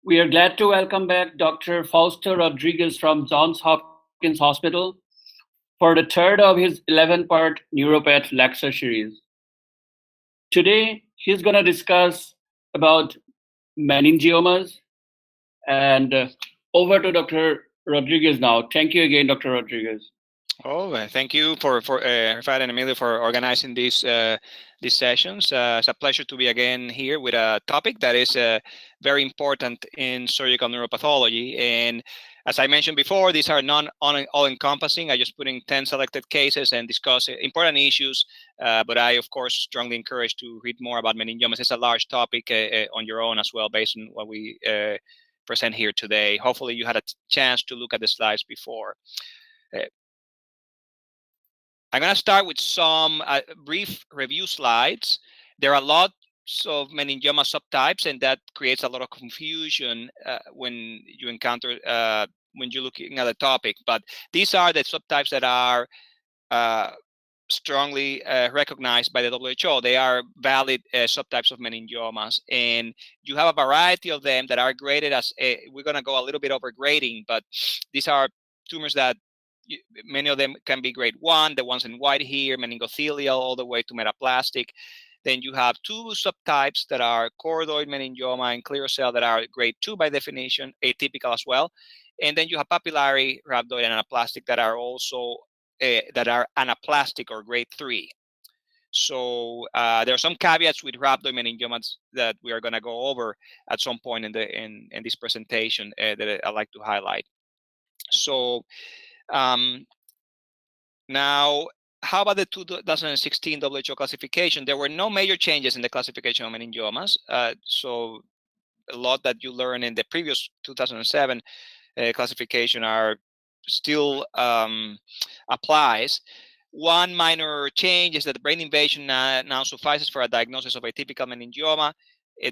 We are glad to welcome back Dr. Fausto Rodriguez from Johns Hopkins Hospital for the third of his 11-part Neuropath lecture series. Today, he's going to discuss about meningiomas and over to Dr. Rodriguez now. Thank you again, Dr. Rodriguez. Oh, thank you for Rafat and Emilio for organizing these sessions. It's a pleasure to be again here with a topic that is very important in surgical neuropathology. And as I mentioned before, these are non all-encompassing. I just put in 10 selected cases and discuss important issues. But I, of course, strongly encourage to read more about meningiomas. It's a large topic on your own as well, based on what we present here today. Hopefully, you had a chance to look at the slides before. I'm going to start with some brief review slides. There are lots of meningioma subtypes, and that creates a lot of confusion when you encounter when you're looking at a topic. But these are the subtypes that are strongly recognized by the WHO. They are valid subtypes of meningiomas, and you have a variety of them that are graded as we're going to go a little bit over grading, but these are tumors that many of them can be grade 1, the ones in white here, meningothelial, all the way to metaplastic. Then you have two subtypes that are chordoid meningioma and clear cell that are grade 2 by definition, atypical as well. And then you have papillary, rhabdoid, and anaplastic that are also anaplastic or grade 3. So there are some caveats with rhabdoid meningiomas that we are going to go over at some point in this presentation that I'd like to highlight. So now, how about the 2016 WHO classification? There were no major changes in the classification of meningiomas. So a lot that you learned in the previous 2007 classification are still applies. One minor change is that the brain invasion now suffices for a diagnosis of atypical meningioma.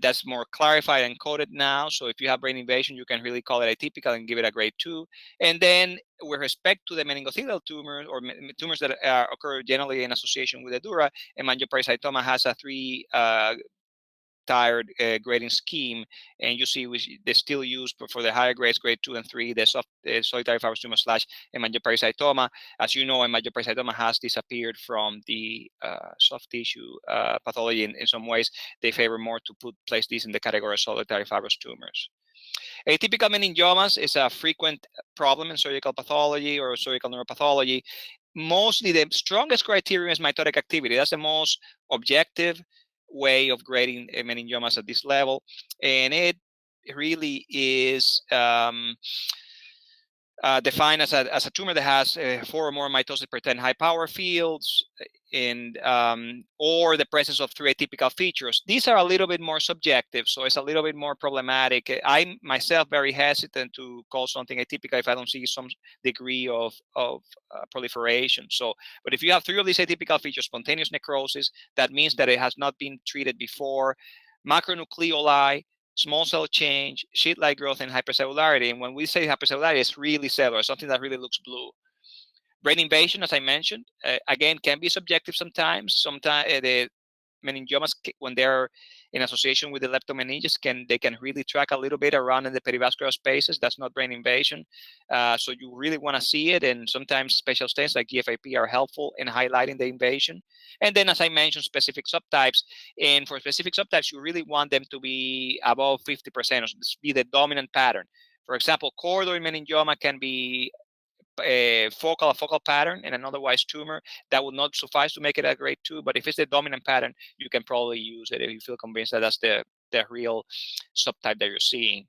That's more clarified and coded now. So if you have brain invasion, you can really call it atypical and give it a grade 2. And then with respect to the meningothelial tumors or tumors that occur generally in association with the dura, hemangioparasitoma has a 3 tired grading scheme, and you see they still use for the higher grades, grade 2 and 3, the soft solitary fibrous tumor / hemangioparasitoma. As you know, hemangioparasitoma has disappeared from the soft tissue pathology in some ways. They favor more to place these in the category of solitary fibrous tumors. Atypical meningiomas is a frequent problem in surgical pathology or surgical neuropathology. Mostly the strongest criterion is mitotic activity. That's the most objective way of grading meningiomas at this level, and it really is defined as a tumor that has 4 or more mitosis per 10 high power fields, and or the presence of 3 atypical features. These are a little bit more subjective, so it's a little bit more problematic. I'm myself very hesitant to call something atypical if I don't see some degree of proliferation. So, but if you have 3 of these atypical features, spontaneous necrosis, that means that it has not been treated before, macronucleoli, small cell change, sheet-like growth, and hypercellularity. And when we say hypercellularity, it's really cellular, something that really looks blue. Brain invasion, as I mentioned, again, can be subjective sometimes. Sometimes the meningiomas, when they're in association with the leptomeninges, they can really track a little bit around in the perivascular spaces. That's not brain invasion. So you really want to see it, and sometimes special stains like GFAP are helpful in highlighting the invasion. And then, as I mentioned, specific subtypes. And for specific subtypes, you really want them to be above 50%, or be the dominant pattern. For example, chordoid meningioma can be a focal pattern and an otherwise tumor. That would not suffice to make it a grade 2, but if it's the dominant pattern, you can probably use it if you feel convinced that that's the real subtype that you're seeing.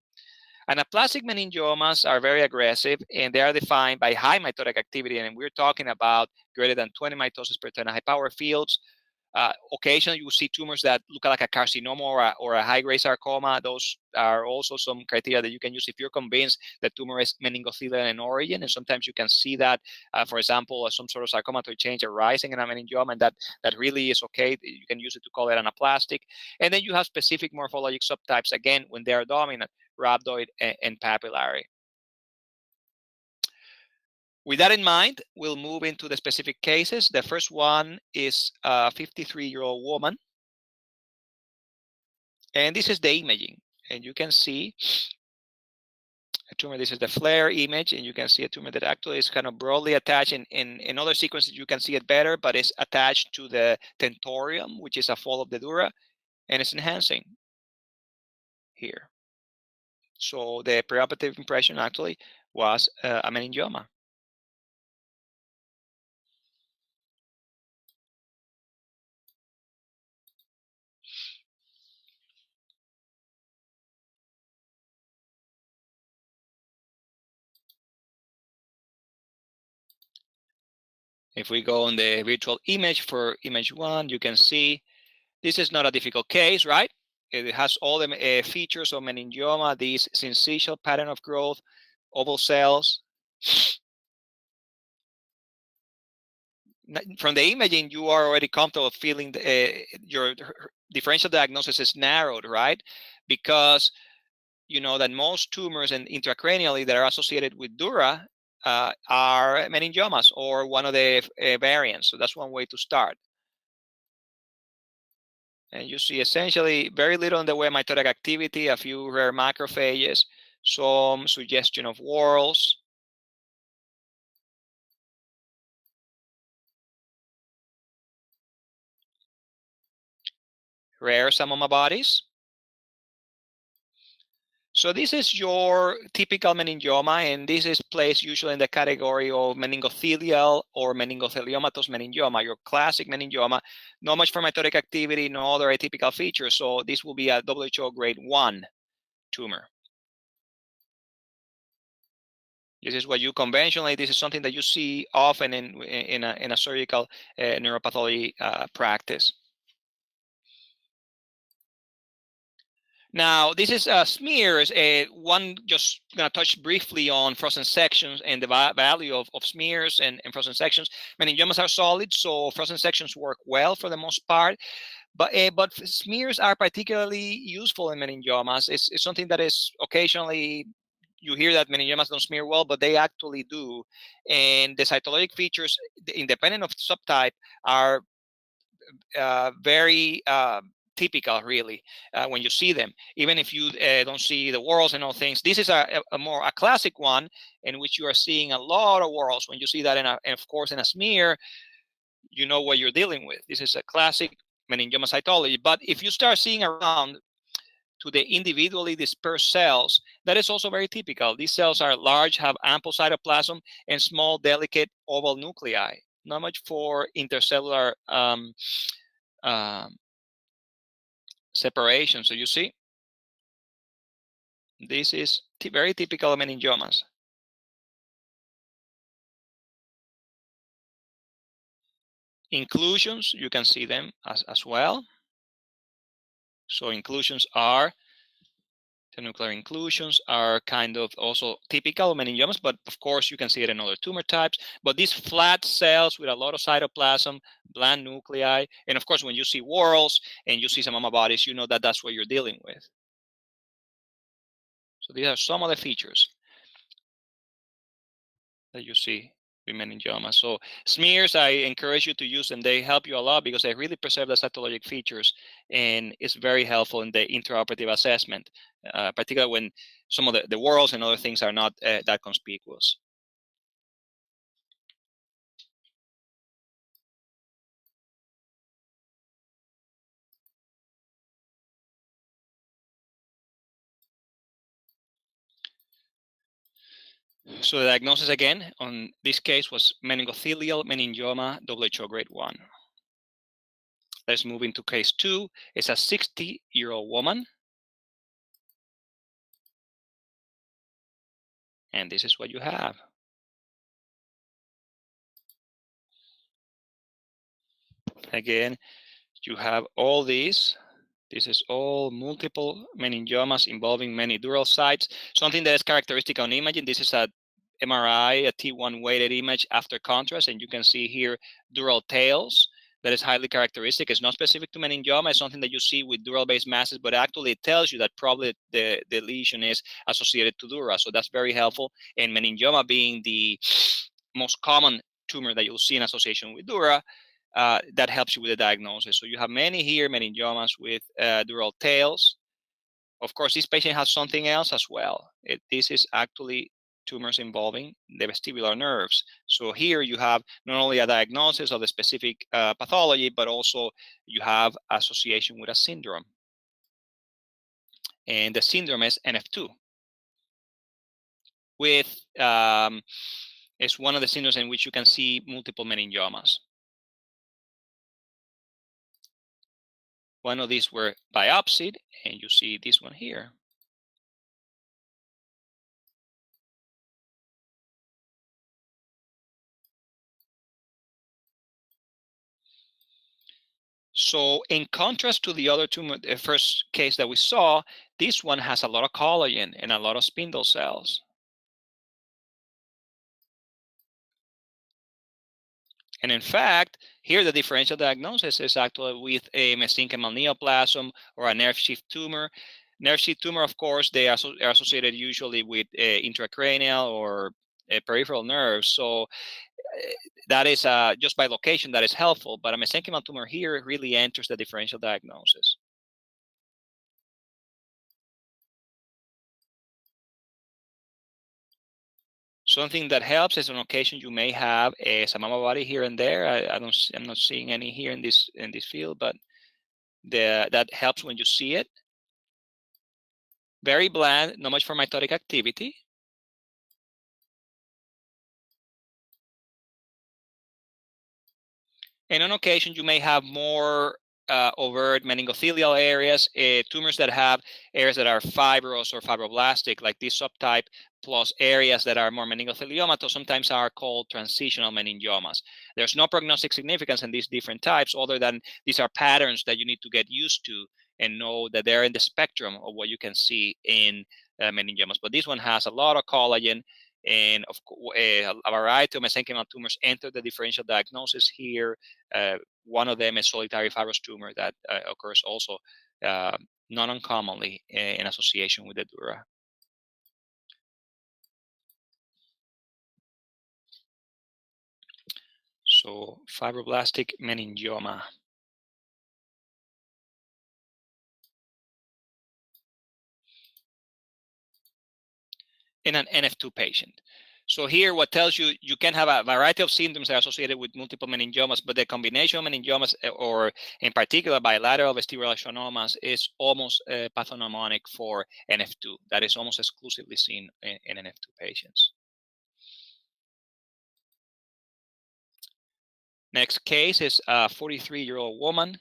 Anaplastic meningiomas are very aggressive, and they are defined by high mitotic activity, and we're talking about greater than 20 mitosis per 10 high power fields. Occasionally, you will see tumors that look like a carcinoma or a high-grade sarcoma. Those are also some criteria that you can use if you're convinced the tumor is meningothelial in origin. And sometimes you can see that, for example, some sort of sarcomatoid change arising in a meningioma, and that really is okay. You can use it to call it anaplastic. And then you have specific morphologic subtypes, again, when they are dominant, rhabdoid and papillary. With that in mind, we'll move into the specific cases. The first one is a 53-year-old woman. And this is the imaging. And you can see a tumor. This is the FLAIR image, and you can see a tumor that actually is kind of broadly attached. In other sequences, you can see it better, but it's attached to the tentorium, which is a fold of the dura, and it's enhancing here. So the preoperative impression actually was a meningioma. If we go on the virtual image for image 1, you can see this is not a difficult case, right? It has all the features of meningioma, this syncytial pattern of growth, oval cells. From the imaging, you are already comfortable feeling your differential diagnosis is narrowed, right? Because you know that most tumors and intracranially that are associated with dura are meningiomas or one of the variants. So that's one way to start. And you see essentially very little in the way of mitotic activity, a few rare macrophages, some suggestion of whorls. Rare samoma bodies. So this is your typical meningioma, and this is placed usually in the category of meningothelial or meningocheliomatous meningioma, your classic meningioma. Not much for mitotic activity, no other atypical features. So this will be a WHO grade 1 tumor. This is what you conventionally, this is something that you see often in a surgical neuropathology practice. Now, this is smears. One just going to touch briefly on frozen sections and the value of smears and frozen sections. Meningiomas are solid, so frozen sections work well for the most part. But smears are particularly useful in meningiomas. It's something that is occasionally, you hear that meningiomas don't smear well, but they actually do. And the cytologic features, independent of subtype, are very typical, really, when you see them. Even if you don't see the whorls and all things, this is a more classic one in which you are seeing a lot of whorls. When you see that, of course, in a smear, you know what you're dealing with. This is a classic meningioma cytology. But if you start seeing around to the individually dispersed cells, that is also very typical. These cells are large, have ample cytoplasm, and small, delicate oval nuclei. Not much for intercellular separation. So you see, this is very typical of meningiomas. Inclusions, you can see them as well. So inclusions are, the nuclear inclusions are kind of also typical of meningiomas, but of course you can see it in other tumor types. But these flat cells with a lot of cytoplasm, bland nuclei, and of course when you see whorls and you see samoma bodies, you know that that's what you're dealing with. So these are some of the features that you see with meningioma. So smears, I encourage you to use them. They help you a lot because they really preserve the cytologic features, and it's very helpful in the intraoperative assessment, particularly when some of the whorls and other things are not that conspicuous. So the diagnosis again on this case was meningothelial meningioma, WHO grade 1. Let's move into case 2. It's a 60-year-old woman. And this is what you have. Again, you have all these. This is all multiple meningiomas involving many dural sites. Something that is characteristic on imaging, this is a MRI, a T1 weighted image after contrast, and you can see here dural tails. That is highly characteristic. It's not specific to meningioma. It's something that you see with dural-based masses, but actually it tells you that probably the lesion is associated to dura. So that's very helpful. And meningioma being the most common tumor that you'll see in association with dura, that helps you with the diagnosis. So you have many here, meningiomas with dural tails. Of course, this patient has something else as well. This is actually tumors involving the vestibular nerves. So here you have not only a diagnosis of the specific pathology, but also you have association with a syndrome. And the syndrome is NF2. It's one of the syndromes in which you can see multiple meningiomas. One of these were biopsied, and you see this one here. So in contrast to the other tumor, the first case that we saw, this one has a lot of collagen and a lot of spindle cells. And in fact, here the differential diagnosis is actually with a mesenchymal neoplasm or a nerve sheath tumor. Nerve sheath tumor, of course, they are associated usually with intracranial or peripheral nerves. So that is just by location that is helpful, but a mesenchymal tumor here really enters the differential diagnosis. Something that helps is on occasion you may have a samama body here and there. I'm not seeing any here in this field, but that helps when you see it. Very bland, not much for mitotic activity. And on occasion, you may have more overt meningothelial areas, tumors that have areas that are fibrous or fibroblastic, like this subtype, plus areas that are more meningotheliomatous, sometimes are called transitional meningiomas. There's no prognostic significance in these different types, other than these are patterns that you need to get used to and know that they're in the spectrum of what you can see in meningiomas. But this one has a lot of collagen, and a variety of mesenchymal tumors enter the differential diagnosis here. One of them is solitary fibrous tumor that occurs also not uncommonly in association with the dura. So fibroblastic meningioma. In an NF2 patient. So here, what tells you, you can have a variety of symptoms that are associated with multiple meningiomas, but the combination of meningiomas, or in particular bilateral vestibular schwannomas, is almost pathognomonic for NF2. That is almost exclusively seen in NF2 patients. Next case is a 43-year-old woman.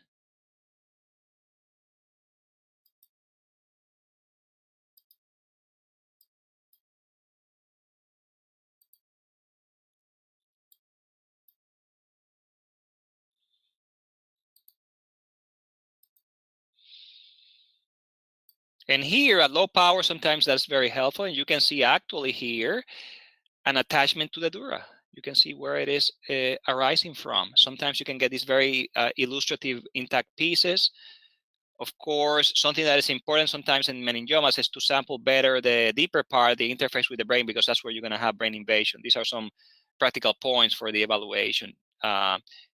And here at low power, sometimes that's very helpful. And you can see actually here an attachment to the dura. You can see where it is arising from. Sometimes you can get these very illustrative intact pieces. Of course, something that is important sometimes in meningiomas is to sample better the deeper part, the interface with the brain, because that's where you're going to have brain invasion. These are some practical points for the evaluation.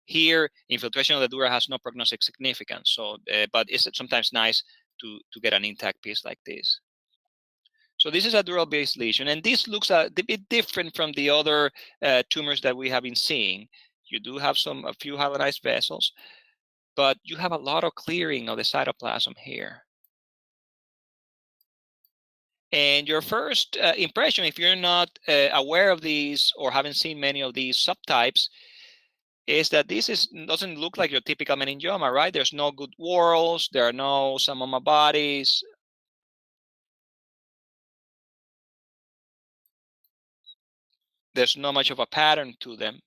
Here, infiltration of the dura has no prognostic significance, so but it's sometimes nice to get an intact piece like this. So this is a dural-based lesion, and this looks a bit different from the other tumors that we have been seeing. You do have a few hyalinized vessels, but you have a lot of clearing of the cytoplasm here. And your first impression, if you're not aware of these or haven't seen many of these subtypes, is that this doesn't look like your typical meningioma, right? There's no good whorls, there are no samoma bodies. There's not much of a pattern to them.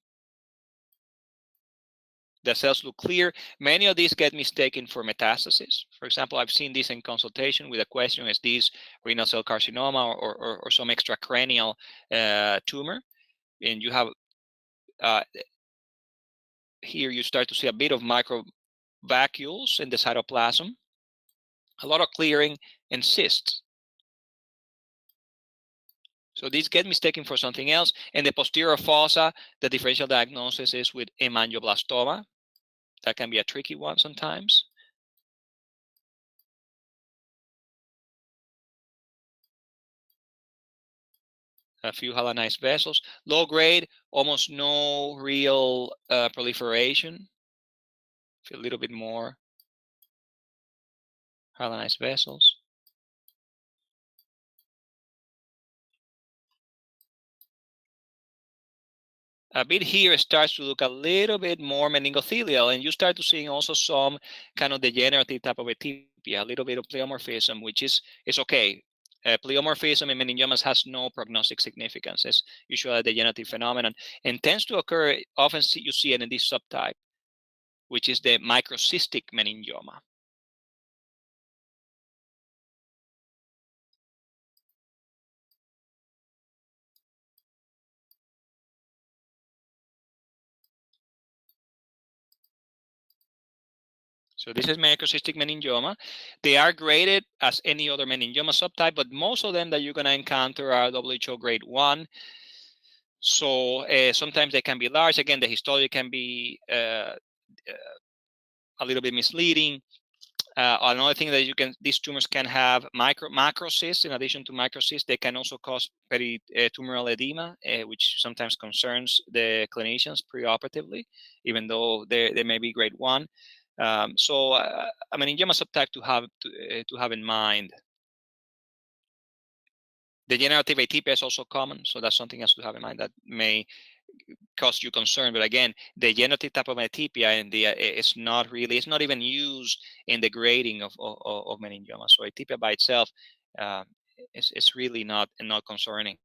The cells look clear. Many of these get mistaken for metastasis. For example, I've seen this in consultation with a question, is this renal cell carcinoma or some extracranial tumor? And you have, here you start to see a bit of microvacuoles in the cytoplasm, a lot of clearing and cysts. So these get mistaken for something else. And the posterior fossa, the differential diagnosis is with hemangioblastoma. That can be a tricky one sometimes. a few hyalinized vessels. Low grade, almost no real proliferation. A little bit more hyalinized vessels. A bit here starts to look a little bit more meningothelial, and you start to seeing also some kind of degenerative type of atypia, a little bit of pleomorphism, which is okay. Pleomorphism in meningiomas has no prognostic significance. It's usually a degenerative phenomenon and tends to occur, often you see it in this subtype, which is the microcystic meningioma. So this is microcystic meningioma. They are graded as any other meningioma subtype, but most of them that you're going to encounter are WHO grade 1. So sometimes they can be large. Again, the histology can be a little bit misleading. Another thing that these tumors can have macrocysts. In addition to microcysts, they can also cause peritumoral edema, which sometimes concerns the clinicians preoperatively, even though they may be grade 1. So a meningioma subtype to have in mind. Degenerative atypia is also common, so that's something else to have in mind that may cause you concern. But again, the degenerative type of atypia and it's not even used in the grading of meningioma. So atypia by itself is really not concerning.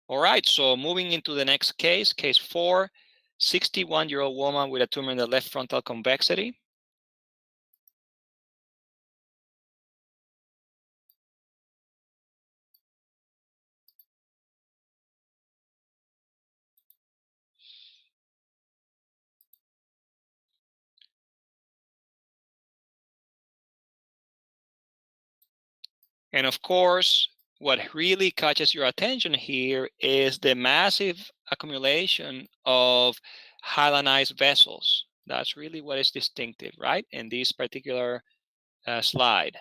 All right, so moving into the next case 4, 61-year-old woman with a tumor in the left frontal convexity. And of course, what really catches your attention here is the massive accumulation of hyalinized vessels. That's really what is distinctive, right? In this particular slide,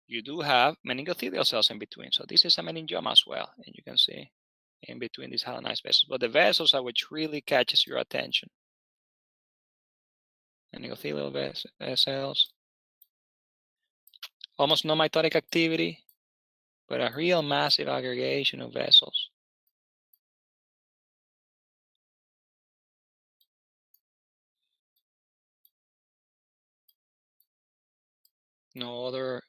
you do have meningothelial cells in between. So this is a meningioma as well, and you can see in between these hyalinized vessels. But the vessels are which really catches your attention. Meningothelial cells. Almost no mitotic activity, but a real massive aggregation of vessels. No other,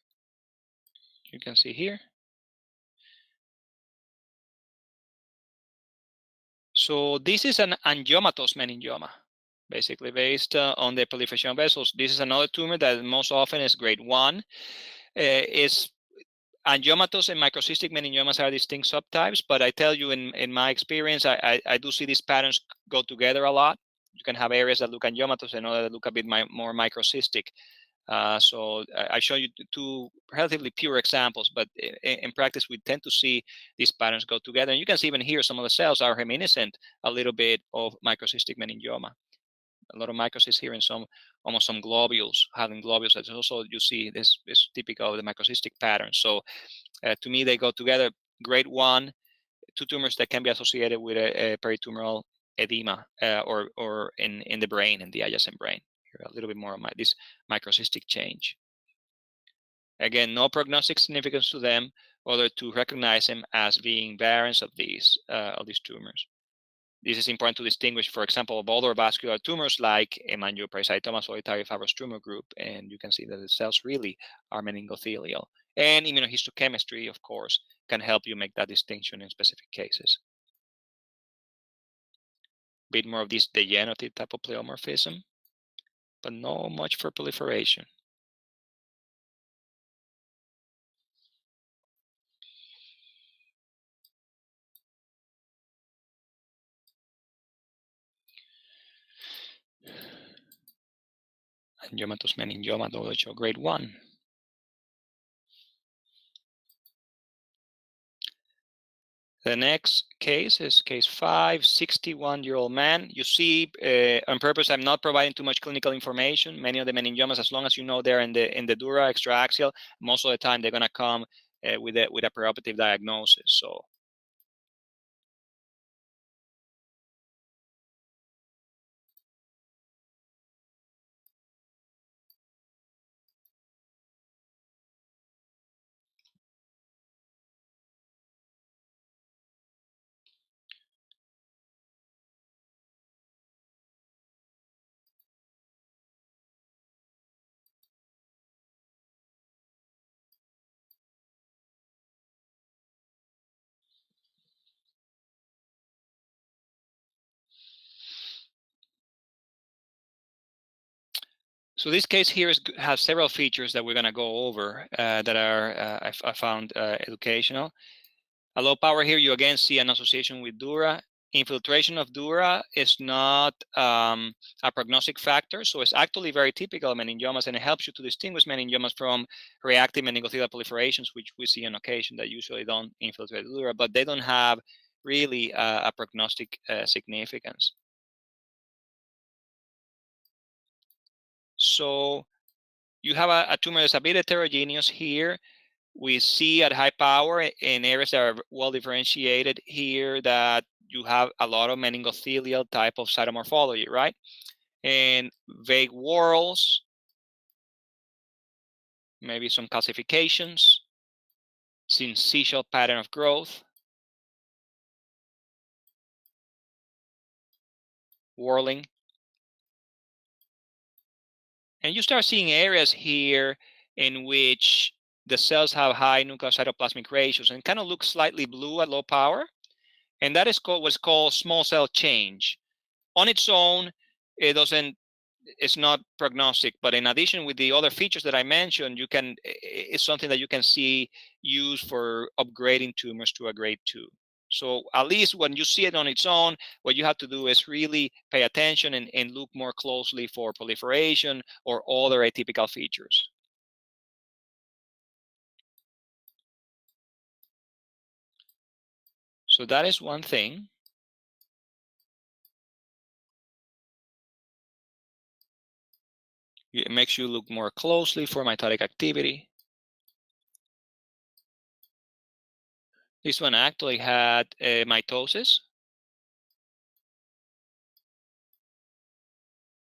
you can see here. So this is an angiomatous meningioma, basically based on the proliferation of vessels. This is another tumor that most often is grade 1. Is angiomatous and microcystic meningiomas are distinct subtypes, but I tell you in my experience, I do see these patterns go together a lot. You can have areas that look angiomatous and others that look a bit more microcystic. So I show you two relatively pure examples, but in practice, we tend to see these patterns go together. And you can see even here, some of the cells are reminiscent a little bit of microcystic meningioma. A lot of microcysts here and almost some globules, having globules. That's also, you see, this is typical of the microcystic pattern. So to me, they go together. Grade 1, two tumors that can be associated with a peritumoral edema or in the brain, in the adjacent brain. Here, a little bit more of this microcystic change. Again, no prognostic significance to them, other to recognize them as being variants of these tumors. This is important to distinguish, for example, of other vascular tumors like hemangiopericytoma solitary fibrous tumor group, and you can see that the cells really are meningothelial. And immunohistochemistry, of course, can help you make that distinction in specific cases. A bit more of this degenerative type of pleomorphism, but not much for proliferation. Angiomatous meningioma, WHO grade 1. The next case is case 5, 61-year-old man. You see, on purpose, I'm not providing too much clinical information. Many of the meningiomas, as long as you know they're in the dura extraaxial, most of the time they're going to come with a preoperative diagnosis. So. So this case here has several features that we're going to go over that are, I found educational. A low power here, you again see an association with dura. Infiltration of dura is not a prognostic factor, so it's actually very typical of meningiomas, and it helps you to distinguish meningiomas from reactive meningothelial proliferations, which we see on occasion that usually don't infiltrate dura, but they don't have really a prognostic significance. So you have a tumor that's a bit heterogeneous here. We see at high power in areas that are well differentiated here that you have a lot of meningothelial type of cytomorphology, right? And vague whorls, maybe some calcifications, syncytial pattern of growth, whorling. And you start seeing areas here in which the cells have high nucleocytoplasmic ratios and kind of look slightly blue at low power. And that is what's called small cell change. On its own, it's not prognostic, but in addition with the other features that I mentioned, it's something that you can see used for upgrading tumors to a grade 2. So at least when you see it on its own, what you have to do is really pay attention and look more closely for proliferation or other atypical features. So that is one thing. It makes you look more closely for mitotic activity. This one actually had mitosis.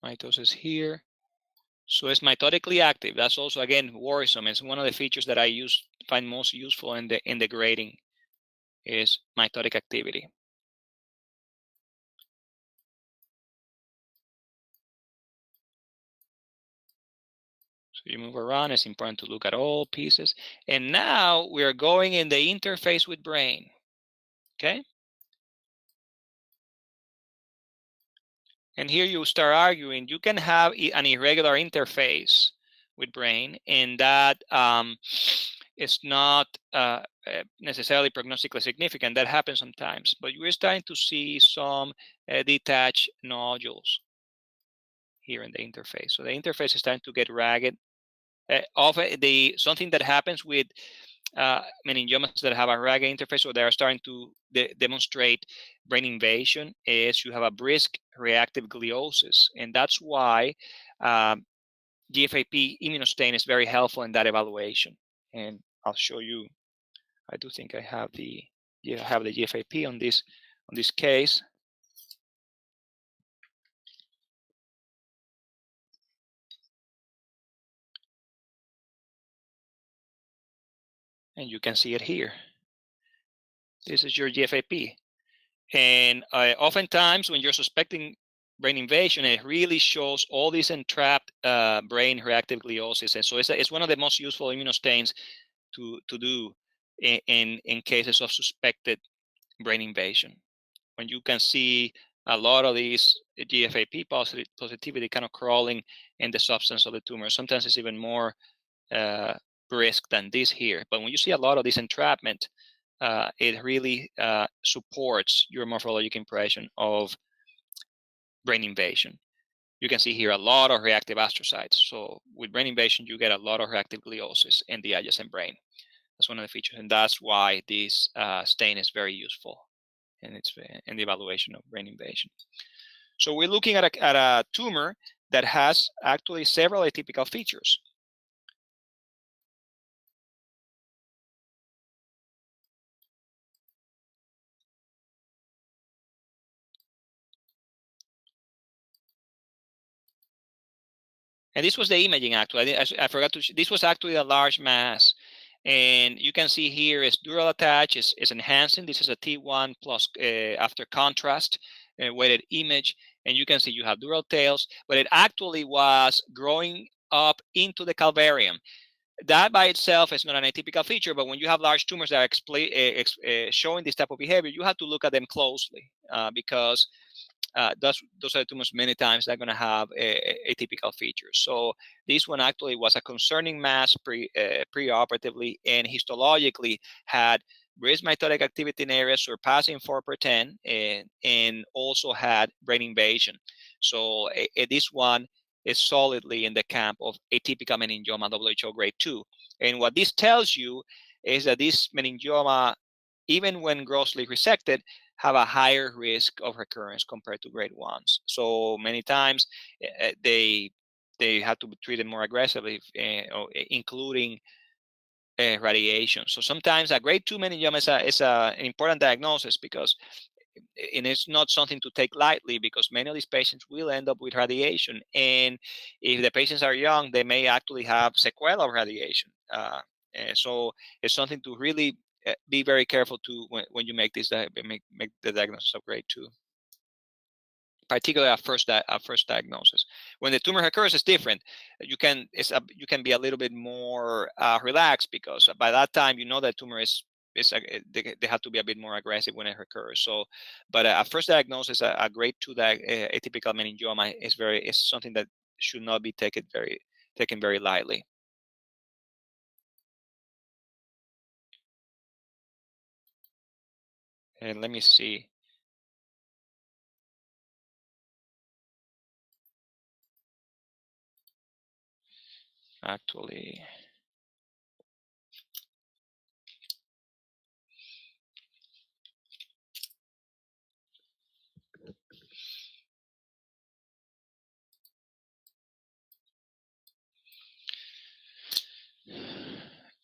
Mitosis here. So it's mitotically active. That's also, again, worrisome. It's one of the features that I find most useful in the grading is mitotic activity. So you move around, it's important to look at all pieces. And now we're going in the interface with brain, okay? And here you start arguing, you can have an irregular interface with brain, and that is not necessarily prognostically significant. That happens sometimes, but you're starting to see some detached nodules here in the interface. So the interface is starting to get ragged. Something that happens with meningiomas that have a ragged interface, or they are starting to demonstrate brain invasion, is you have a brisk reactive gliosis, and that's why GFAP immunostain is very helpful in that evaluation. And I'll show you. I do think I have the GFAP on this case. And you can see it here. This is your GFAP. And oftentimes when you're suspecting brain invasion, it really shows all these entrapped brain reactive gliosis. And so it's one of the most useful immunostains to do in cases of suspected brain invasion. When you can see a lot of these GFAP positivity kind of crawling in the substance of the tumor. Sometimes it's even more brisk than this here. But when you see a lot of this entrapment, it really supports your morphologic impression of brain invasion. You can see here a lot of reactive astrocytes. So with brain invasion, you get a lot of reactive gliosis in the adjacent brain. That's one of the features, and that's why this stain is very useful in the evaluation of brain invasion. So we're looking at a tumor that has actually several atypical features. And this was the imaging actually. I forgot to. This was actually a large mass, and you can see here is dural attach is enhancing. This is a T1 plus after contrast weighted image, and you can see you have dural tails, but it actually was growing up into the calvarium. That by itself is not an atypical feature, but when you have large tumors that are showing this type of behavior, you have to look at them closely because those are tumors many times that are going to have atypical features. So this one actually was a concerning mass preoperatively, and histologically had raised mitotic activity in areas surpassing 4 per 10, and also had brain invasion. So this one is solidly in the camp of atypical meningioma WHO grade 2. And what this tells you is that this meningioma, even when grossly resected, have a higher risk of recurrence compared to grade 1s. So many times they have to be treated more aggressively, including radiation. So sometimes a grade 2 meningioma is an important diagnosis because and it's not something to take lightly because many of these patients will end up with radiation. And if the patients are young, they may actually have sequelae of radiation. So it's something to really be very careful to when you make this make the diagnosis of grade 2, particularly at first diagnosis. When the tumor occurs, it's different. You can be a little bit more relaxed because by that time you know that tumor is they have to be a bit more aggressive when it occurs. So, but a first diagnosis, a grade 2 atypical meningioma is something that should not be taken very lightly. And let me see. Actually,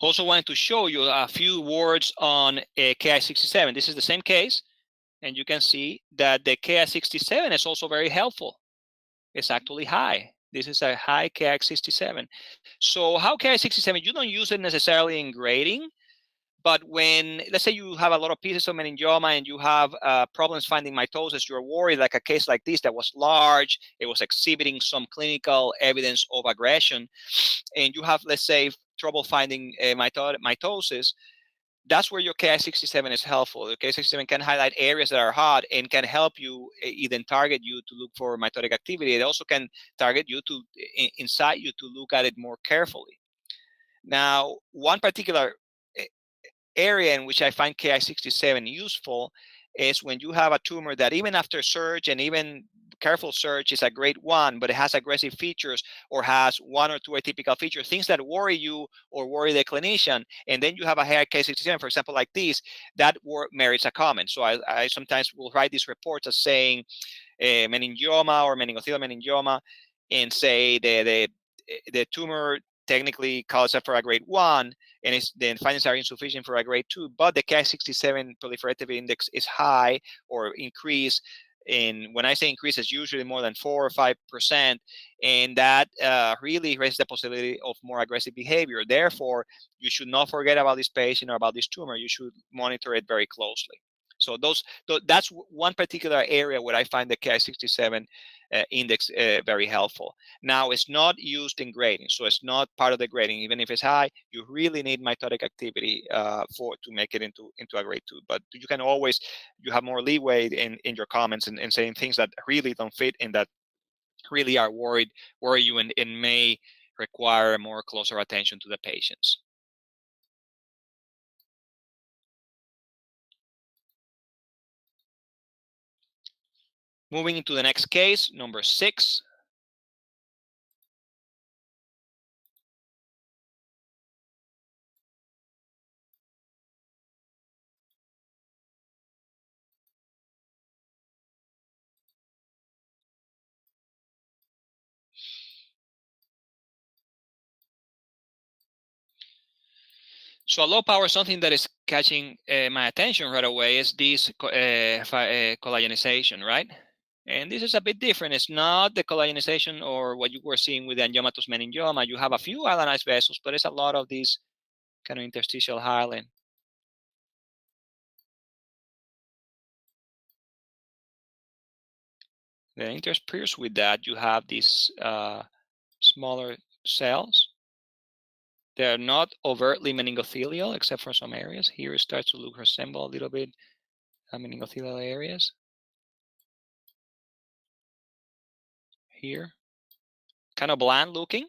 also wanted to show you a few words on Ki67. This is the same case, and you can see that the Ki67 is also very helpful. It's actually high. This is a high Ki67. So how Ki67, you don't use it necessarily in grading, but when, let's say you have a lot of pieces of meningioma and you have problems finding mitosis, you're worried like a case like this that was large, it was exhibiting some clinical evidence of aggression, and you have, let's say, trouble finding mitosis, that's where your Ki67 is helpful. The Ki67 can highlight areas that are hot and can help you even target you to look for mitotic activity. It also can target you to incite you to look at it more carefully. Now, one particular area in which I find Ki67 useful is when you have a tumor that even after surge and even careful surge is a grade 1, but it has aggressive features or has 1 or 2 atypical features, things that worry you or worry the clinician, and then you have a higher Ki67, for example, like this, that merits a comment. So I sometimes will write these reports as saying meningioma or meningothelial meningioma, and say the tumor technically calls for a grade 1, and then findings are insufficient for a grade 2, but the Ki67 proliferative index is high or increased. And when I say increase, it's usually more than 4 or 5%, and that really raises the possibility of more aggressive behavior. Therefore, you should not forget about this patient or about this tumor. You should monitor it very closely. So that's one particular area where I find the Ki67 index very helpful. Now, it's not used in grading, so it's not part of the grading. Even if it's high, you really need mitotic activity to make it into a grade 2. But you can always, you have more leeway in your comments and saying things that really don't fit and that really worry you and may require more closer attention to the patients. Moving into the next case, number 6. So a low power, something that is catching my attention right away is this collagenization, right? And this is a bit different. It's not the collagenization or what you were seeing with the Angiomatous meningioma. You have a few hyalinized vessels, but it's a lot of these kind of interstitial hyaline. Then interspersed with that, you have these smaller cells. They're not overtly meningothelial, except for some areas. Here it starts to resemble a little bit meningothelial areas. Here, kind of bland looking.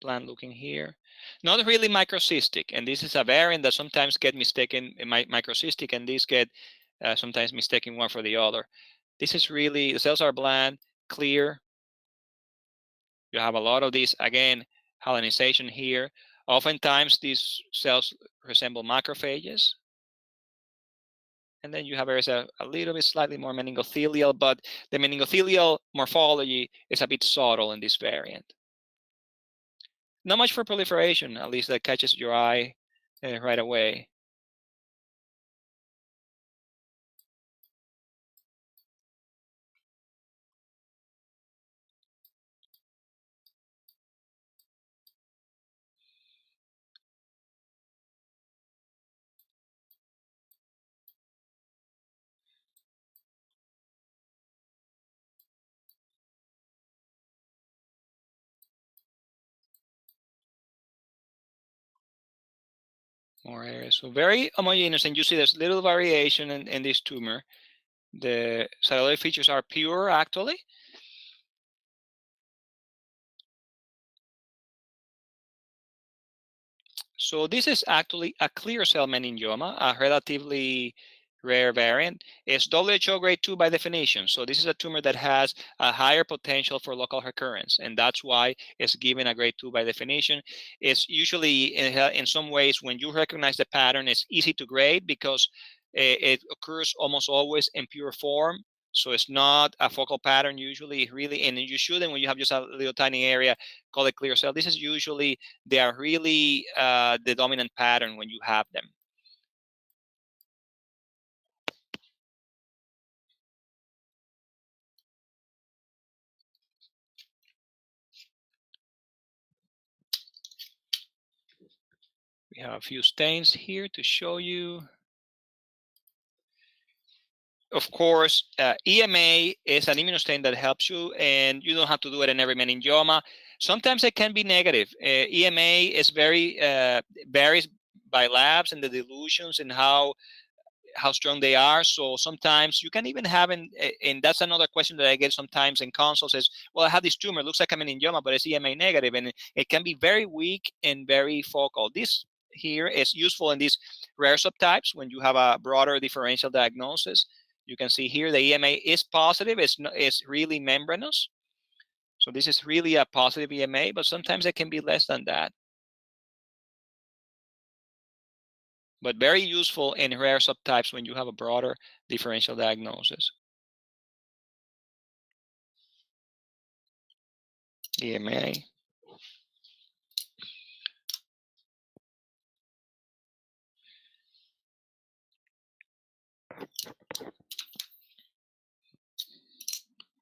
Bland looking here. Not really microcystic, and this is a variant that sometimes get mistaken in microcystic, and these get sometimes mistaken one for the other. This is really, the cells are bland, clear. You have a lot of these, again, hyalinization here. Oftentimes these cells resemble macrophages. And then you have areas a little bit slightly more meningothelial, but the meningothelial morphology is a bit subtle in this variant. Not much for proliferation, at least that catches your eye right away. More areas. So very homogeneous, and you see there's little variation in this tumor. The cellular features are pure, actually. So this is actually a clear cell meningioma, a relatively rare variant. It's WHO grade 2 by definition. So this is a tumor that has a higher potential for local recurrence, and that's why it's given a grade 2 by definition. It's usually, in some ways, when you recognize the pattern, it's easy to grade because it occurs almost always in pure form. So it's not a focal pattern usually, really, and you shouldn't, when you have just a little tiny area, call it clear cell. This is usually, they are really the dominant pattern when you have them. We have a few stains here to show you. Of course, EMA is an immunostain that helps you, and you don't have to do it in every meningioma. Sometimes it can be negative. EMA is very varies by labs and the dilutions and how strong they are. So sometimes you can even have, and that's another question that I get sometimes in consults is, well, I have this tumor, looks like a meningioma, but it's EMA negative, and it can be very weak and very focal. This here is useful in these rare subtypes when you have a broader differential diagnosis. You can see here the EMA is positive, it's really membranous. So this is really a positive EMA, but sometimes it can be less than that. But very useful in rare subtypes when you have a broader differential diagnosis. EMA.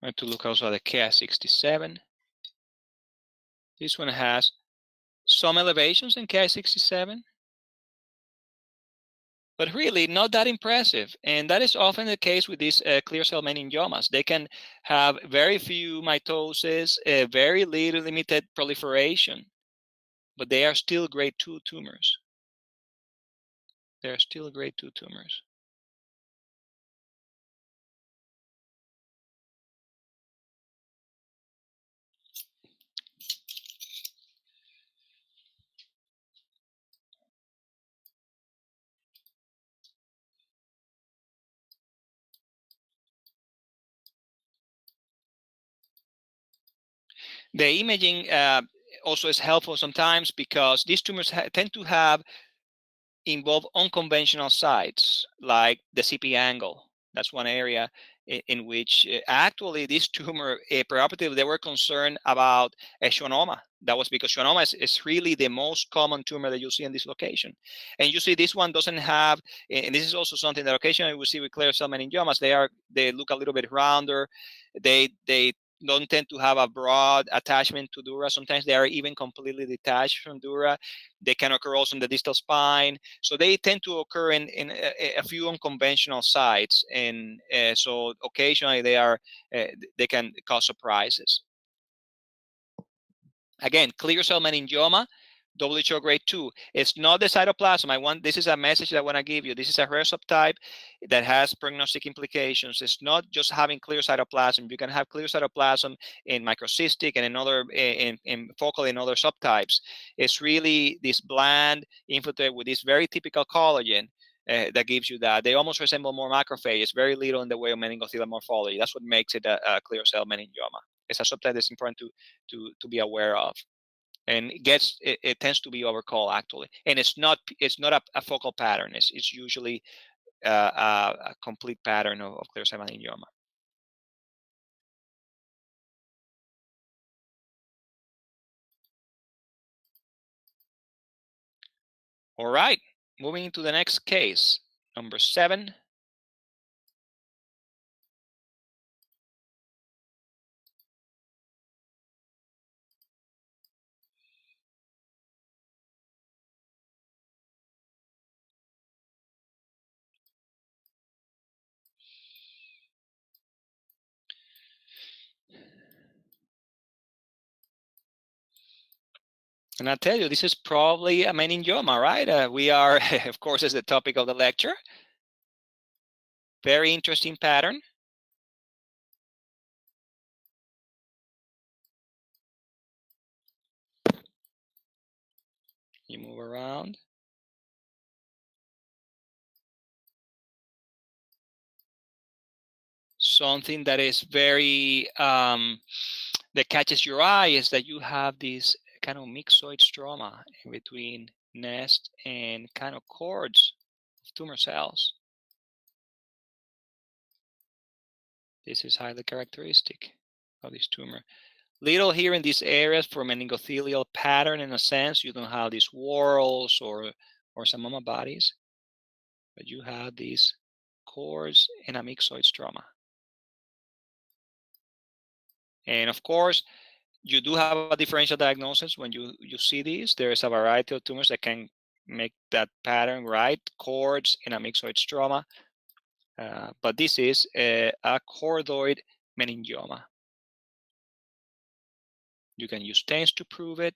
I have to look also at the Ki-67. This one has some elevations in Ki-67, but really not that impressive. And that is often the case with these clear cell meningiomas. They can have very few mitosis, very little limited proliferation, but they are still grade 2 tumors. They're still grade 2 tumors. The imaging also is helpful sometimes because these tumors tend to involve unconventional sites like the CP angle. That's one area. in which actually this tumor, preoperatively, they were concerned about a schwannoma. That was because schwannoma is really the most common tumor that you see in this location. And you see this one doesn't have, and this is also something that occasionally we see with clear cell meningiomas. They look a little bit rounder. They don't tend to have a broad attachment to dura. Sometimes they are even completely detached from dura. They can occur also in the distal spine. So they tend to occur in a few unconventional sites. And so occasionally they can cause surprises. Again, clear cell meningioma, WHO grade 2. It's not the cytoplasm. This is a message that I want to give you. This is a rare subtype that has prognostic implications. It's not just having clear cytoplasm. You can have clear cytoplasm in microcystic and in focal in other subtypes. It's really this bland infiltrate with this very typical collagen that gives you that. They almost resemble more macrophages, very little in the way of meningothelial morphology. That's what makes it a clear cell meningioma. It's a subtype that's important to be aware of, and it tends to be overcalled actually, and it's not a focal pattern. It's usually a complete pattern of clear cell meningioma. All right, moving to the next case, number 7. And I tell you, this is probably a meningioma, right? We are, of course, as the topic of the lecture. Very interesting pattern. You move around. Something that is very that catches your eye is that you have this kind of myxoid stroma in between nest and kind of cords of tumor cells. This is highly characteristic of this tumor. Little here in these areas for meningothelial pattern, in a sense. You don't have these whorls or samoma bodies, but you have these cords and a myxoid stroma. And of course, you do have a differential diagnosis when you see these. There is a variety of tumors that can make that pattern, right? Cords and a myxoid stroma. But this is a chordoid meningioma. You can use stains to prove it.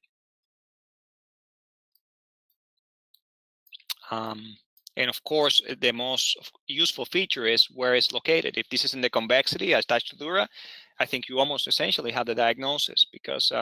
And of course, the most useful feature is where it's located. If this is in the convexity attached to dura, I think you almost essentially have the diagnosis, because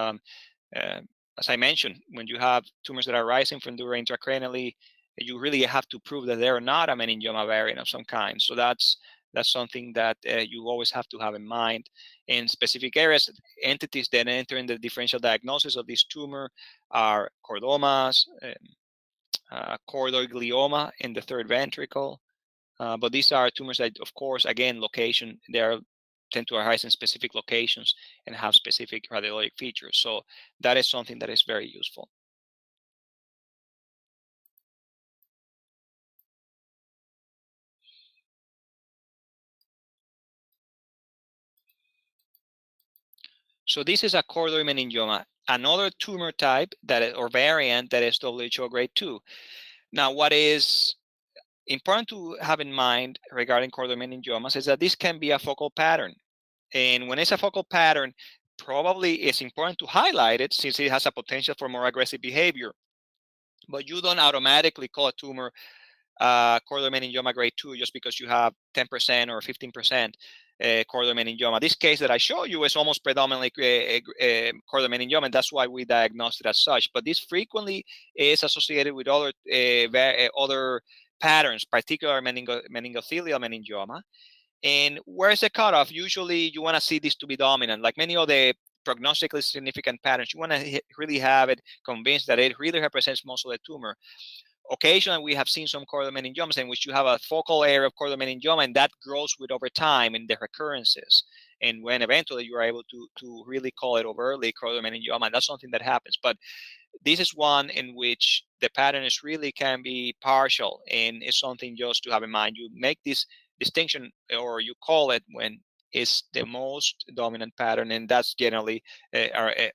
as I mentioned, when you have tumors that are rising from dura intracranially, you really have to prove that they're not a meningioma variant of some kind. So that's something that you always have to have in mind. In specific areas, entities that enter in the differential diagnosis of this tumor are chordomas, chordoid glioma in the third ventricle. But these are tumors that, of course, again, location, they tend to arise in specific locations and have specific radiologic features. So that is something that is very useful. So this is a chordoid meningioma, another tumor type or variant that is WHO grade 2. Now, what is important to have in mind regarding chordoid meningiomas is that this can be a focal pattern. And when it's a focal pattern, probably it's important to highlight it since it has a potential for more aggressive behavior. But you don't automatically call a tumor chordoid meningioma grade 2 just because you have 10% or 15% chordoid meningioma. This case that I show you is almost predominantly chordoid meningioma, and that's why we diagnosed it as such. But this frequently is associated with other patterns, particular meningothelial meningioma. And where's the cutoff? Usually you want to see this to be dominant. Like many of the prognostically significant patterns, you want to really have it convinced that it really represents most of the tumor. occasionally we have seen some chordoid meningiomas in which you have a focal area of chordoid meningioma, and that grows with over time in the recurrences. And when eventually you are able to really call it overtly chordoid meningioma, that's something that happens. But this is one in which the pattern is really can be partial, and it's something just to have in mind. You make this distinction, or you call it when it's the most dominant pattern, and that's generally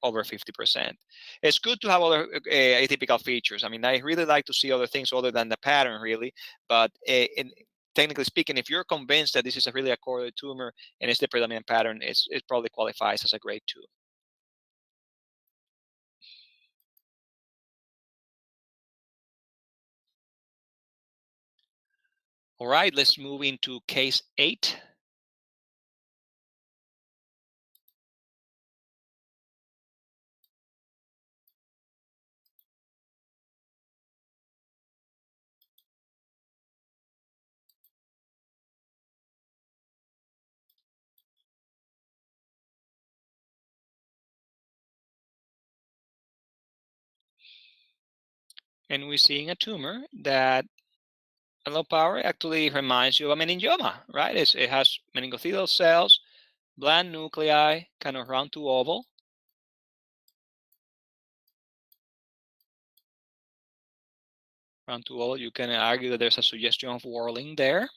over 50%. It's good to have other atypical features. I mean, I really like to see other things other than the pattern, really. But technically speaking, if you're convinced that this is really a choroid tumor and it's the predominant pattern, it probably qualifies as a grade 2. All right, let's move into case 8. And we're seeing a tumor that a low power actually reminds you of a meningioma, right? It has meningothelial cells, bland nuclei, kind of round to oval. Round to oval, you can argue that there's a suggestion of whorling there.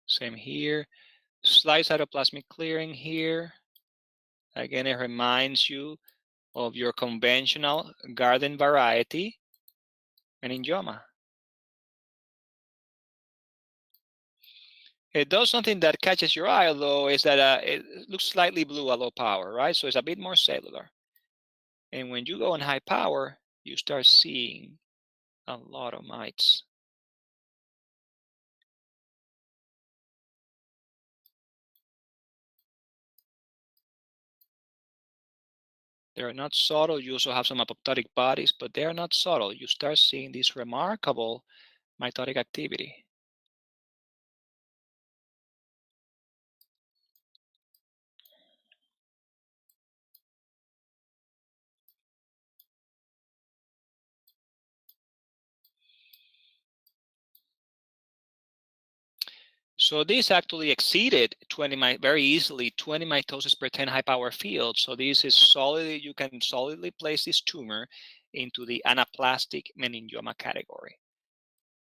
Same here. Slight cytoplasmic clearing here. Again, it reminds you of your conventional garden variety meningioma. It does something that catches your eye, though, is that it looks slightly blue at low power, right? So it's a bit more cellular. And when you go in high power, you start seeing a lot of mites. They are not subtle. You also have some apoptotic bodies, but they are not subtle. You start seeing this remarkable mitotic activity. So this actually exceeded 20 very easily 20 mitosis per 10 high power field. So this is solidly, you can solidly place this tumor into the anaplastic meningioma category.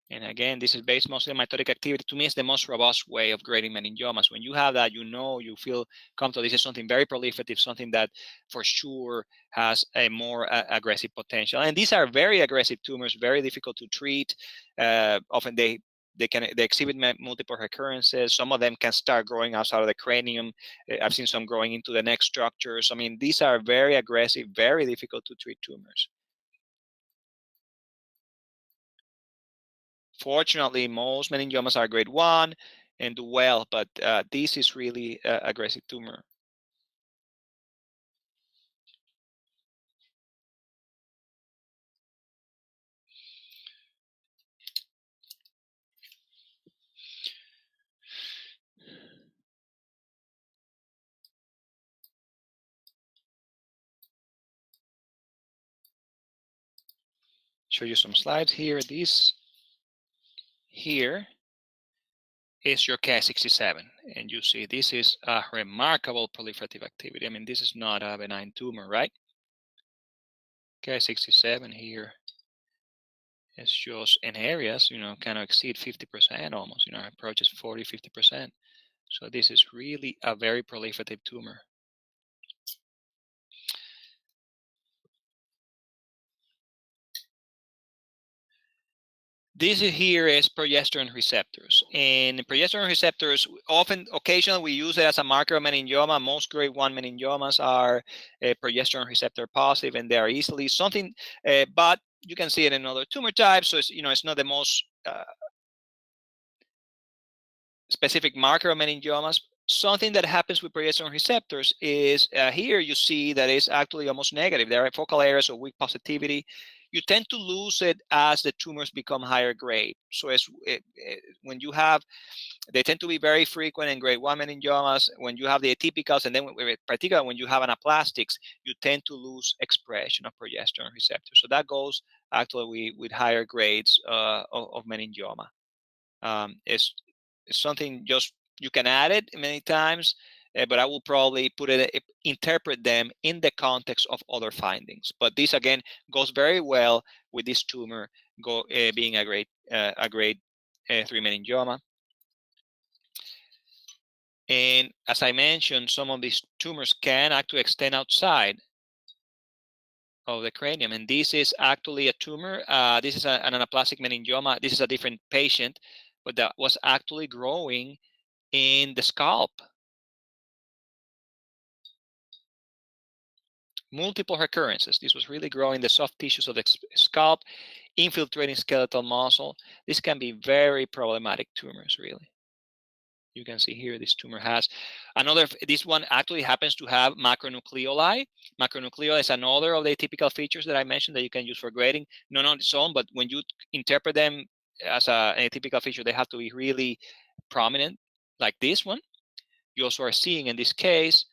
And again, this is based mostly on mitotic activity. To me, it's the most robust way of grading meningiomas. When you have that, you feel comfortable. This is something very proliferative, something that for sure has a more aggressive potential. And these are very aggressive tumors, very difficult to treat. Often they exhibit multiple recurrences. Some of them can start growing outside of the cranium. I've seen some growing into the neck structures. I mean, these are very aggressive, very difficult to treat tumors. Fortunately, most meningiomas are grade 1 and do well, but this is really aggressive tumor. Show you some slides here. This here is your Ki-67, and you see this is a remarkable proliferative activity. I mean, this is not a benign tumor, right? Ki-67 here is just in areas, kind of exceed 50% almost, approaches 40, 50%. So this is really a very proliferative tumor. This here is progesterone receptors, and progesterone receptors occasionally we use it as a marker of meningioma. Most grade 1 meningiomas are progesterone receptor positive, and they are easily something, but you can see it in other tumor types. So it's not the most specific marker of meningiomas. Something that happens with progesterone receptors is here you see that it's actually almost negative. There are focal areas of weak positivity. you tend to lose it as the tumors become higher grade. So when you have, they tend to be very frequent in grade 1 meningiomas. When you have the atypicals, and then particularly when you have anaplastics, you tend to lose expression of progesterone receptors. So that goes actually with higher grades of meningioma. It's something just you can add it many times, but I will probably interpret them in the context of other findings. But this again goes very well with this tumor being a grade 3 meningioma. And as I mentioned, some of these tumors can actually extend outside of the cranium. And this is actually a tumor. This is an anaplastic meningioma. This is a different patient, but that was actually growing in the scalp. Multiple recurrences. This was really growing the soft tissues of the scalp, infiltrating skeletal muscle. This can be very problematic tumors, really. You can see here this tumor has this one actually happens to have macronucleoli. Macronucleoli is another of the typical features that I mentioned that you can use for grading. Not on its own, but when you interpret them as an atypical feature, they have to be really prominent, like this one. You also are seeing in this case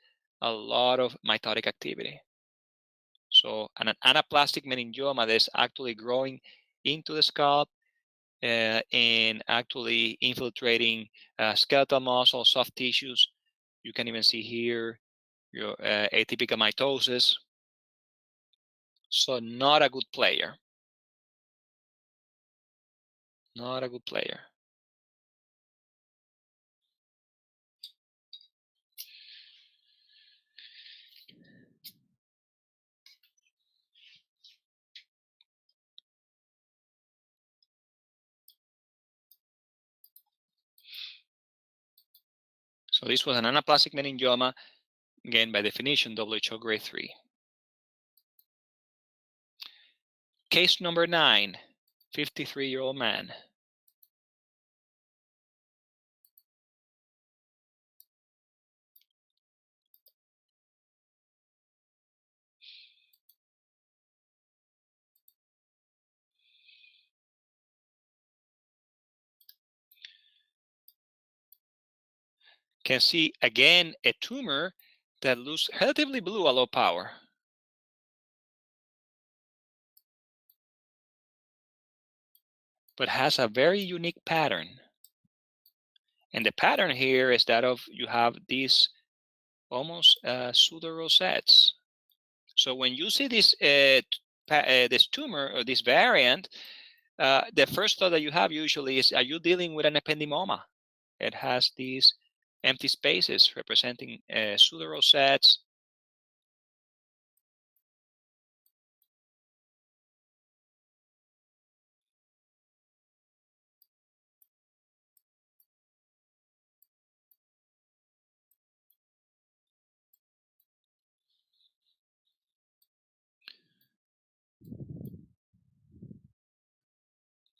a lot of mitotic activity. So an anaplastic meningioma that's actually growing into the scalp and actually infiltrating skeletal muscle, soft tissues. You can even see here your atypical mitosis. So not a good player. Not a good player. So this was an anaplastic meningioma, again, by definition, WHO grade 3. Case number 9, 53-year-old man. Can see, again, a tumor that looks relatively blue at low power. But has a very unique pattern. And the pattern here is that of you have these almost pseudo rosettes. So when you see this this tumor or this variant, the first thought that you have usually is, are you dealing with an ependymoma? It has these empty spaces representing pseudo rosettes.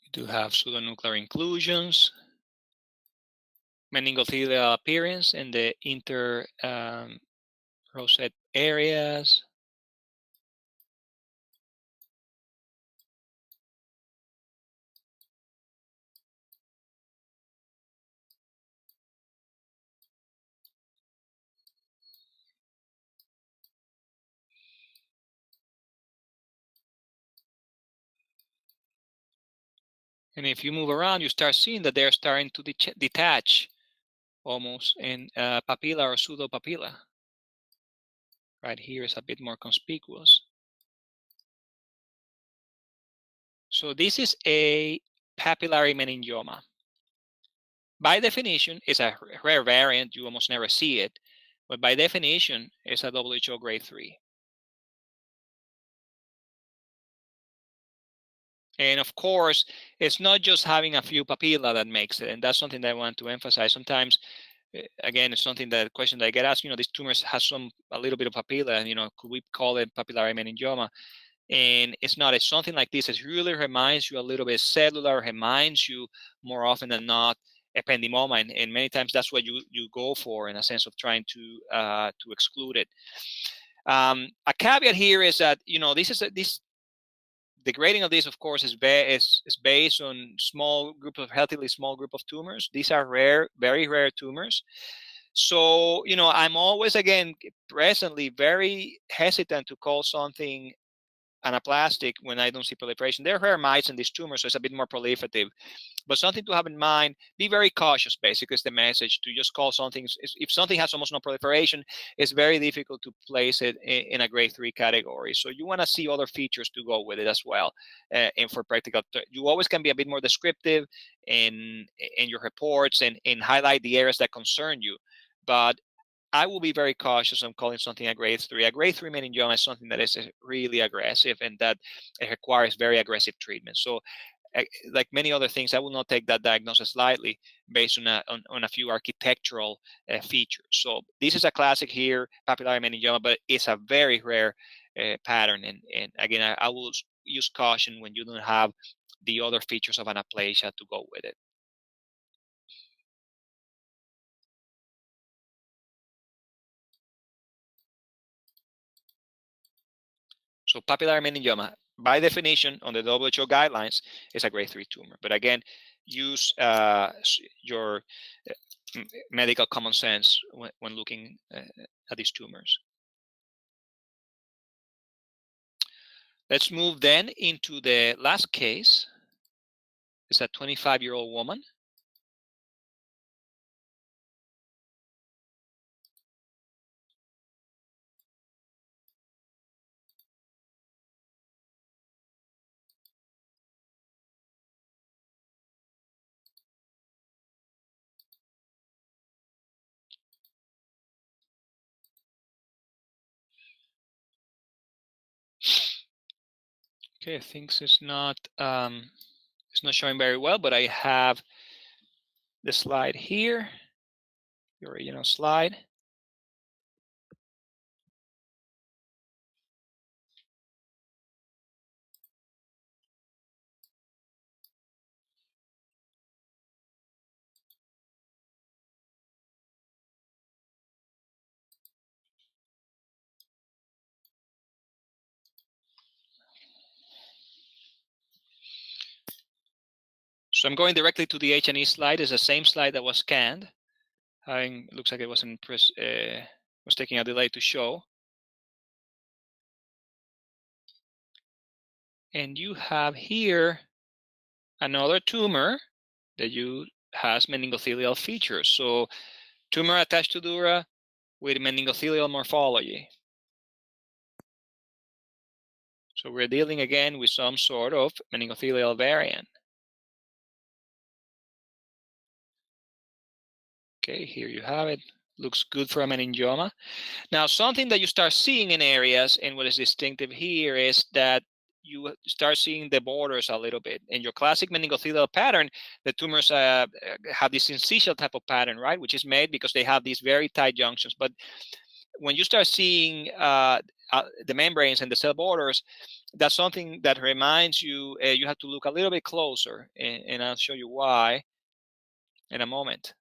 You do have pseudonuclear inclusions, meningothelial appearance in the inter rosette areas. And if you move around, you start seeing that they're starting to detach almost in papilla or pseudopapilla. Right here is a bit more conspicuous. So this is a papillary meningioma. By definition, it's a rare variant. You almost never see it. But by definition, it's a WHO grade 3. And of course, it's not just having a few papilla that makes it. And that's something that I want to emphasize. Sometimes, again, it's something that question that I get asked, these tumors have a little bit of papilla, and, could we call it papillary meningioma? And it's not. It's something like this. It really reminds you a little bit cellular, reminds you more often than not ependymoma, and many times that's what you go for in a sense of trying to exclude it. A caveat here is that this the grading of this, of course, is based on relatively small group of tumors. These are rare, very rare tumors. So, I'm always, again, presently very hesitant to call something anaplastic when I don't see proliferation. There are rare mites in these tumors, so it's a bit more proliferative. But something to have in mind, be very cautious, basically, is the message. To just call something, if something has almost no proliferation, it's very difficult to place it in a grade 3 category. So you want to see other features to go with it as well. And for practical, you always can be a bit more descriptive in your reports and highlight the areas that concern you. But I will be very cautious on calling something a grade 3. A grade 3 meningioma is something that is really aggressive and that it requires very aggressive treatment. So, like many other things, I will not take that diagnosis lightly based on a few architectural features. So this is a classic here, papillary meningioma, but it's a very rare pattern. And again, I will use caution when you don't have the other features of anaplasia to go with it. So papillary meningioma, by definition, on the WHO guidelines, is a grade 3 tumor. But again, use your medical common sense when looking at these tumors. Let's move then into the last case. It's a 25-year-old woman. Okay, I think it's not showing very well, but I have the slide here, the original slide. So I'm going directly to the H&E slide. It's the same slide that was scanned. It looks like it was taking a delay to show. And you have here another tumor that has meningothelial features. So tumor attached to dura with meningothelial morphology. So we're dealing again with some sort of meningothelial variant. Okay, here you have it. Looks good for a meningioma. Now, something that you start seeing in areas, and what is distinctive here, is that you start seeing the borders a little bit. In your classic meningothelial pattern, the tumors have this incisional type of pattern, right? Which is made because they have these very tight junctions. But when you start seeing the membranes and the cell borders, that's something that reminds you, you have to look a little bit closer, and I'll show you why in a moment.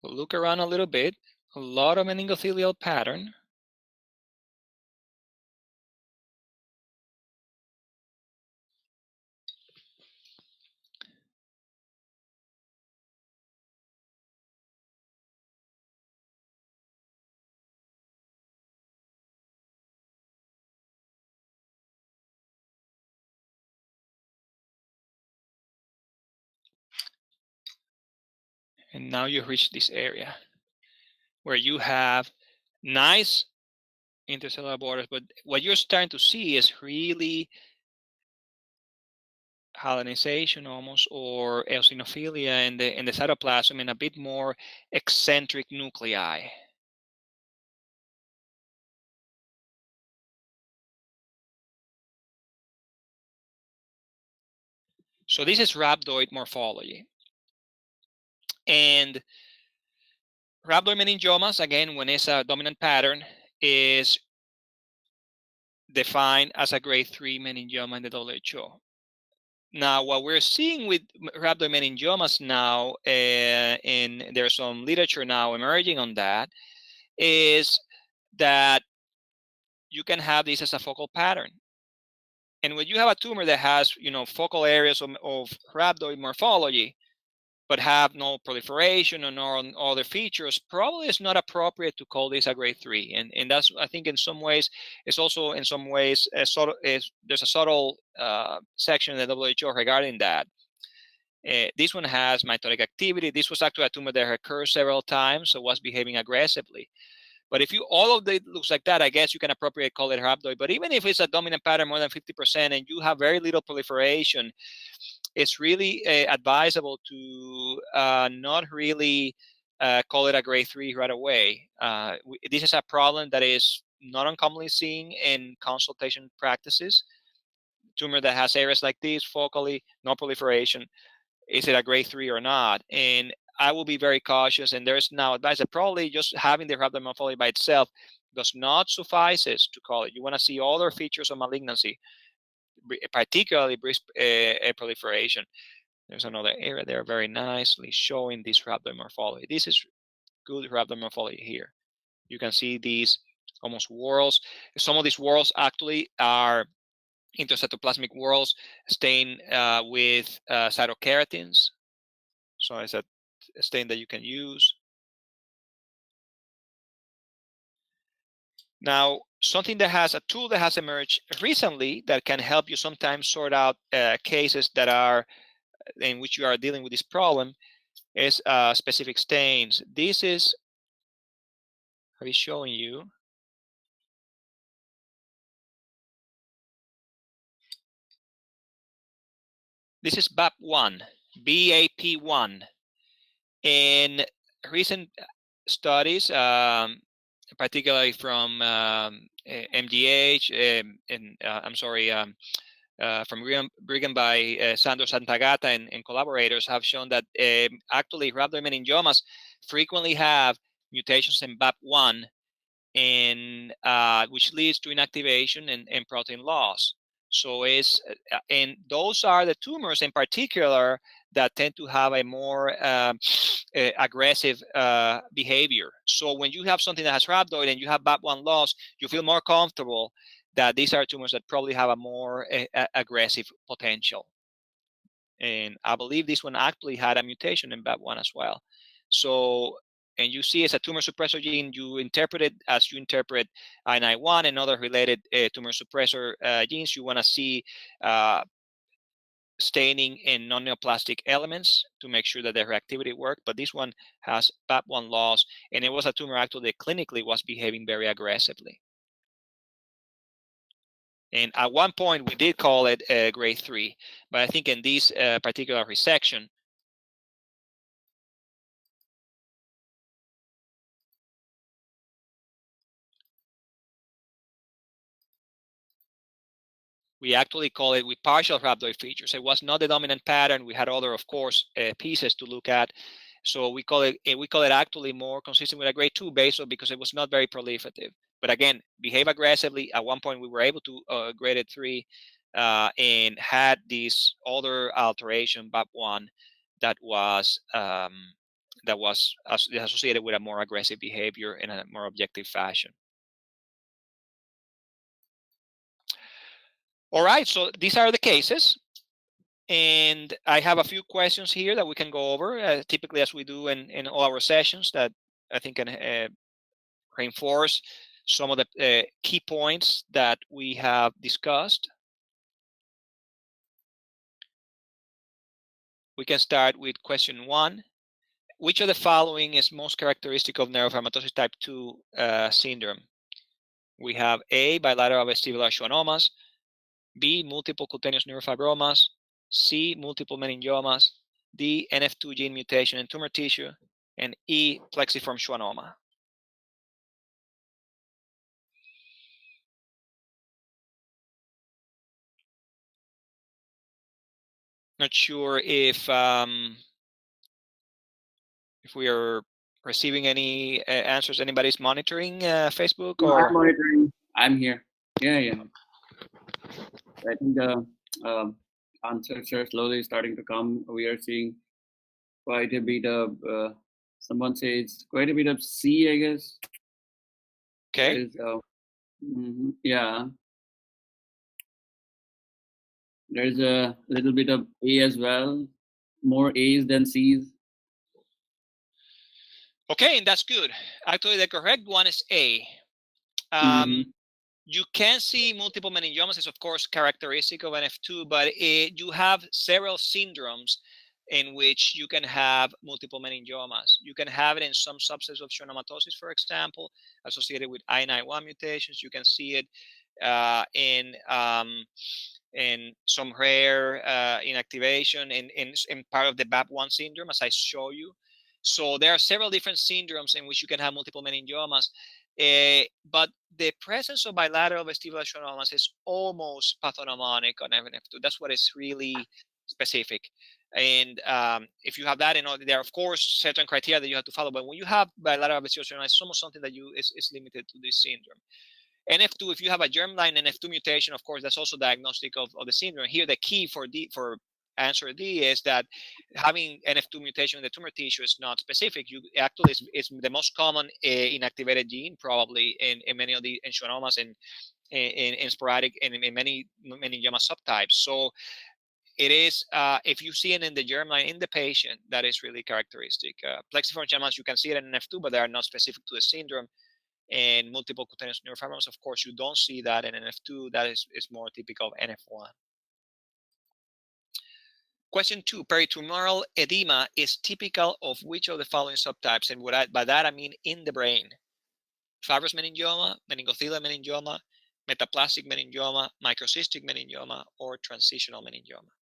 We'll look around a little bit. A lot of meningothelial pattern. And now you reach this area where you have nice intercellular borders, but what you're starting to see is really hyalinization almost, or eosinophilia in the cytoplasm, and a bit more eccentric nuclei. So this is rhabdoid morphology. And Rhabdoid meningiomas, again, when it's a dominant pattern, is defined as a grade 3 meningioma in the WHO. Now, what we're seeing with rhabdoid meningiomas now, and there's some literature now emerging on that, is that you can have this as a focal pattern. And when you have a tumor that has, focal areas of rhabdoid morphology, but have no proliferation or no other features, probably it's not appropriate to call this a grade 3. And that's, I think, in some ways, it's also in some ways there's a subtle section in the WHO regarding that. This one has mitotic activity. This was actually a tumor that occurred several times, so was behaving aggressively. But if all of it looks like that, I guess you can appropriately call it rhabdoid. But even if it's a dominant pattern more than 50% and you have very little proliferation, it's really advisable to not really call it a grade 3 right away. This is a problem that is not uncommonly seen in consultation practices. Tumor that has areas like this, focally, no proliferation, is it a grade 3 or not? And I will be very cautious. And there's now advice that probably just having the rhabdoid morphology by itself does not suffices to call it. You want to see other features of malignancy, particularly brisk proliferation. There's another area there very nicely showing this rhabdoid morphology. This is good rhabdoid morphology here. You can see these almost whorls. Some of these whorls actually are intracytoplasmic whorls stained with cytokeratins. So it's a stain that you can use. Now, something that has a tool that has emerged recently that can help you sometimes sort out cases that are in which you are dealing with this problem is specific stains. This is, I'll be showing you. This is BAP1, BAP1. In recent studies, particularly from MGH, from Brigham by Sandro Santagata and collaborators have shown that actually rhabdoid meningiomas frequently have mutations in BAP1, and which leads to inactivation and protein loss. So and those are the tumors in particular that tend to have a more aggressive behavior. So when you have something that has rhabdoid and you have BAP1 loss, you feel more comfortable that these are tumors that probably have a more aggressive potential. And I believe this one actually had a mutation in BAP1 as well. So, and you see as a tumor suppressor gene, you interpret it as you interpret INI1 and other related tumor suppressor genes. You want to see staining in non-neoplastic elements to make sure that their reactivity work. But this one has BAP1 loss, and it was a tumor actually that clinically was behaving very aggressively. And at one point, we did call it grade 3, but I think in this particular resection, we actually call it with partial rhabdoid features. It was not the dominant pattern. We had other, of course, pieces to look at. So we call it actually more consistent with a grade 2 basal because it was not very proliferative. But again, behave aggressively. At one point, we were able to grade it 3 and had this other alteration, BAP1, that was associated with a more aggressive behavior in a more objective fashion. All right, so these are the cases. And I have a few questions here that we can go over, typically as we do in all our sessions, that I think can reinforce some of the key points that we have discussed. We can start with question 1. Which of the following is most characteristic of neurofibromatosis type 2 syndrome? We have A, bilateral vestibular schwannomas, B, multiple cutaneous neurofibromas, C, multiple meningiomas, D, NF2 gene mutation in tumor tissue, and E, plexiform schwannoma. Not sure if we are receiving any answers? Anybody's monitoring Facebook No, or? I'm monitoring. I'm here. Yeah. I think the answers are slowly starting to come. We are seeing quite a bit of. Someone says quite a bit of C, I guess. Okay. There is, yeah. There's a little bit of A as well. More A's than C's. Okay, and that's good. Actually, the correct one is A. You can see multiple meningiomas is of course characteristic of NF2, but you have several syndromes in which you can have multiple meningiomas. You can have it in some subsets of schwannomatosis, for example, associated with I91 mutations. You can see it in some rare inactivation in part of the BAP1 syndrome, as I show you. So there are several different syndromes in which you can have multiple meningiomas. But the presence of bilateral vestibular schwannomas is almost pathognomonic on NF2. That's what is really specific. And if you have that, there are of course certain criteria that you have to follow. But when you have bilateral vestibular schwannomas, it's almost something that is limited to this syndrome. NF2, if you have a germline NF2 mutation, of course, that's also diagnostic of the syndrome. Here, the key for answer D is that having NF2 mutation in the tumor tissue is not specific. You actually is the most common inactivated gene probably in many of the schwannomas and in sporadic and in many meningioma subtypes. So it is if you see it in the germline in the patient, that is really characteristic. Plexiform schwannomas, you can see it in NF2, but they are not specific to the syndrome. And multiple cutaneous neurofibromas, of course, you don't see that in NF2. That is more typical of NF1. Question 2, peritumoral edema is typical of which of the following subtypes? And by that, I mean in the brain. Fibrous meningioma, meningothelial meningioma, metaplastic meningioma, microcystic meningioma, or transitional meningioma.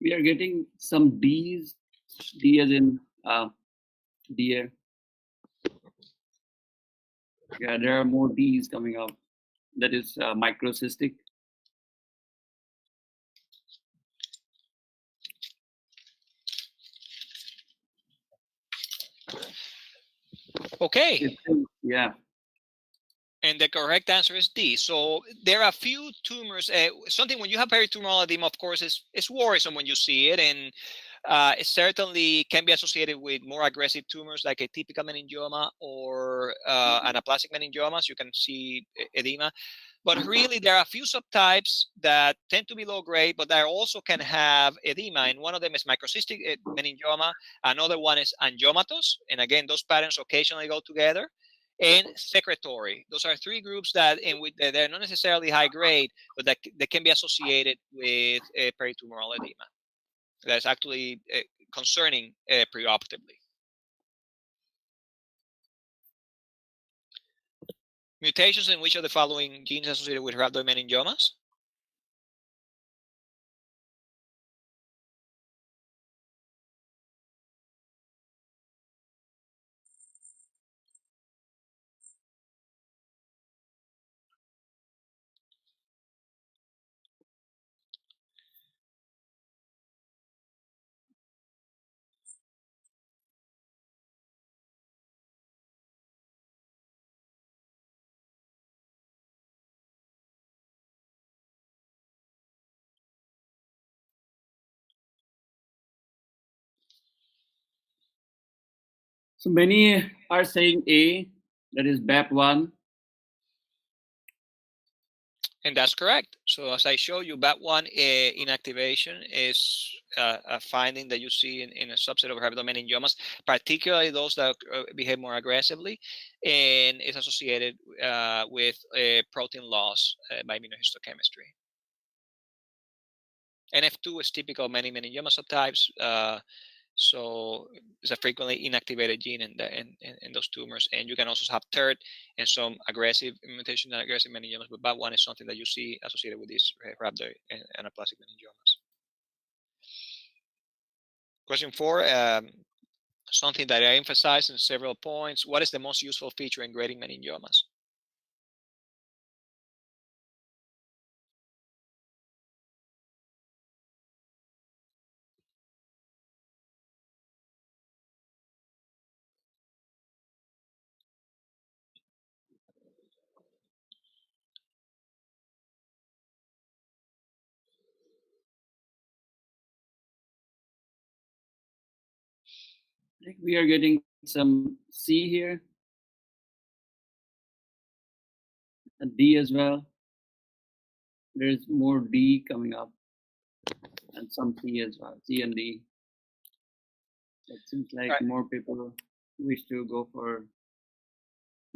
We are getting some D's. D as in deer. Yeah, there are more D's coming up. That is microcystic. Okay. Yeah. And the correct answer is D. So there are a few tumors. Something when you have peritumoral edema, of course, is worrisome when you see it, and it certainly can be associated with more aggressive tumors like atypical meningioma or anaplastic meningiomas. You can see edema. But really, there are a few subtypes that tend to be low grade, but that also can have edema. And one of them is microcystic meningioma. Another one is angiomatous. And again, those patterns occasionally go together. And secretory. Those are three groups that they're not necessarily high grade, but that can be associated with peritumoral edema. That's actually concerning preoperatively. Mutations in which of the following genes associated with rhabdoid meningiomas? So many are saying A, that is BAP1. And that's correct. So as I show you, BAP1 inactivation is a finding that you see in a subset of rhabdoid meningiomas, particularly those that behave more aggressively, and is associated with protein loss by immunohistochemistry. NF2 is typical of many meningioma subtypes. So it's a frequently inactivated gene in those tumors. And you can also have TERT and some aggressive mutation and aggressive meningiomas, but that one is something that you see associated with these rhabdoid and anaplastic meningiomas. Question 4, something that I emphasize in several points. What is the most useful feature in grading meningiomas? I think we are getting some C here, and D as well. There's more D coming up, and some C as well, C and D. It seems like Right. more people wish to go for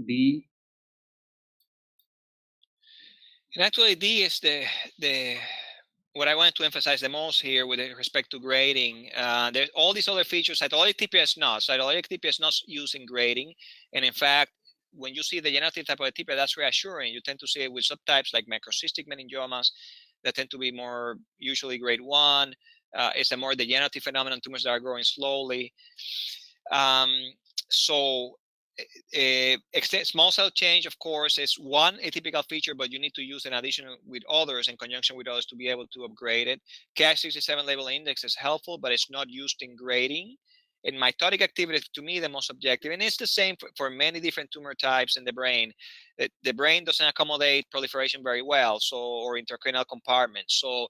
D. And actually, D is the what I wanted to emphasize the most here with respect to grading. There's all these other features. Cytologic TPS not. Cytologic TPS not used in grading, and in fact, when you see the generative type of atypia, that's reassuring. You tend to see it with subtypes like microcystic meningiomas that tend to be more usually grade 1. It's a more degenerative phenomenon, tumors that are growing slowly. So small cell change, of course, is one atypical feature, but you need to use in addition with others, in conjunction with others, to be able to upgrade it. Ki-67 label index is helpful, but it's not used in grading. And mitotic activity is, to me, the most objective, and it's the same for many different tumor types in the brain. The brain doesn't accommodate proliferation very well, so, or intracranial compartments. So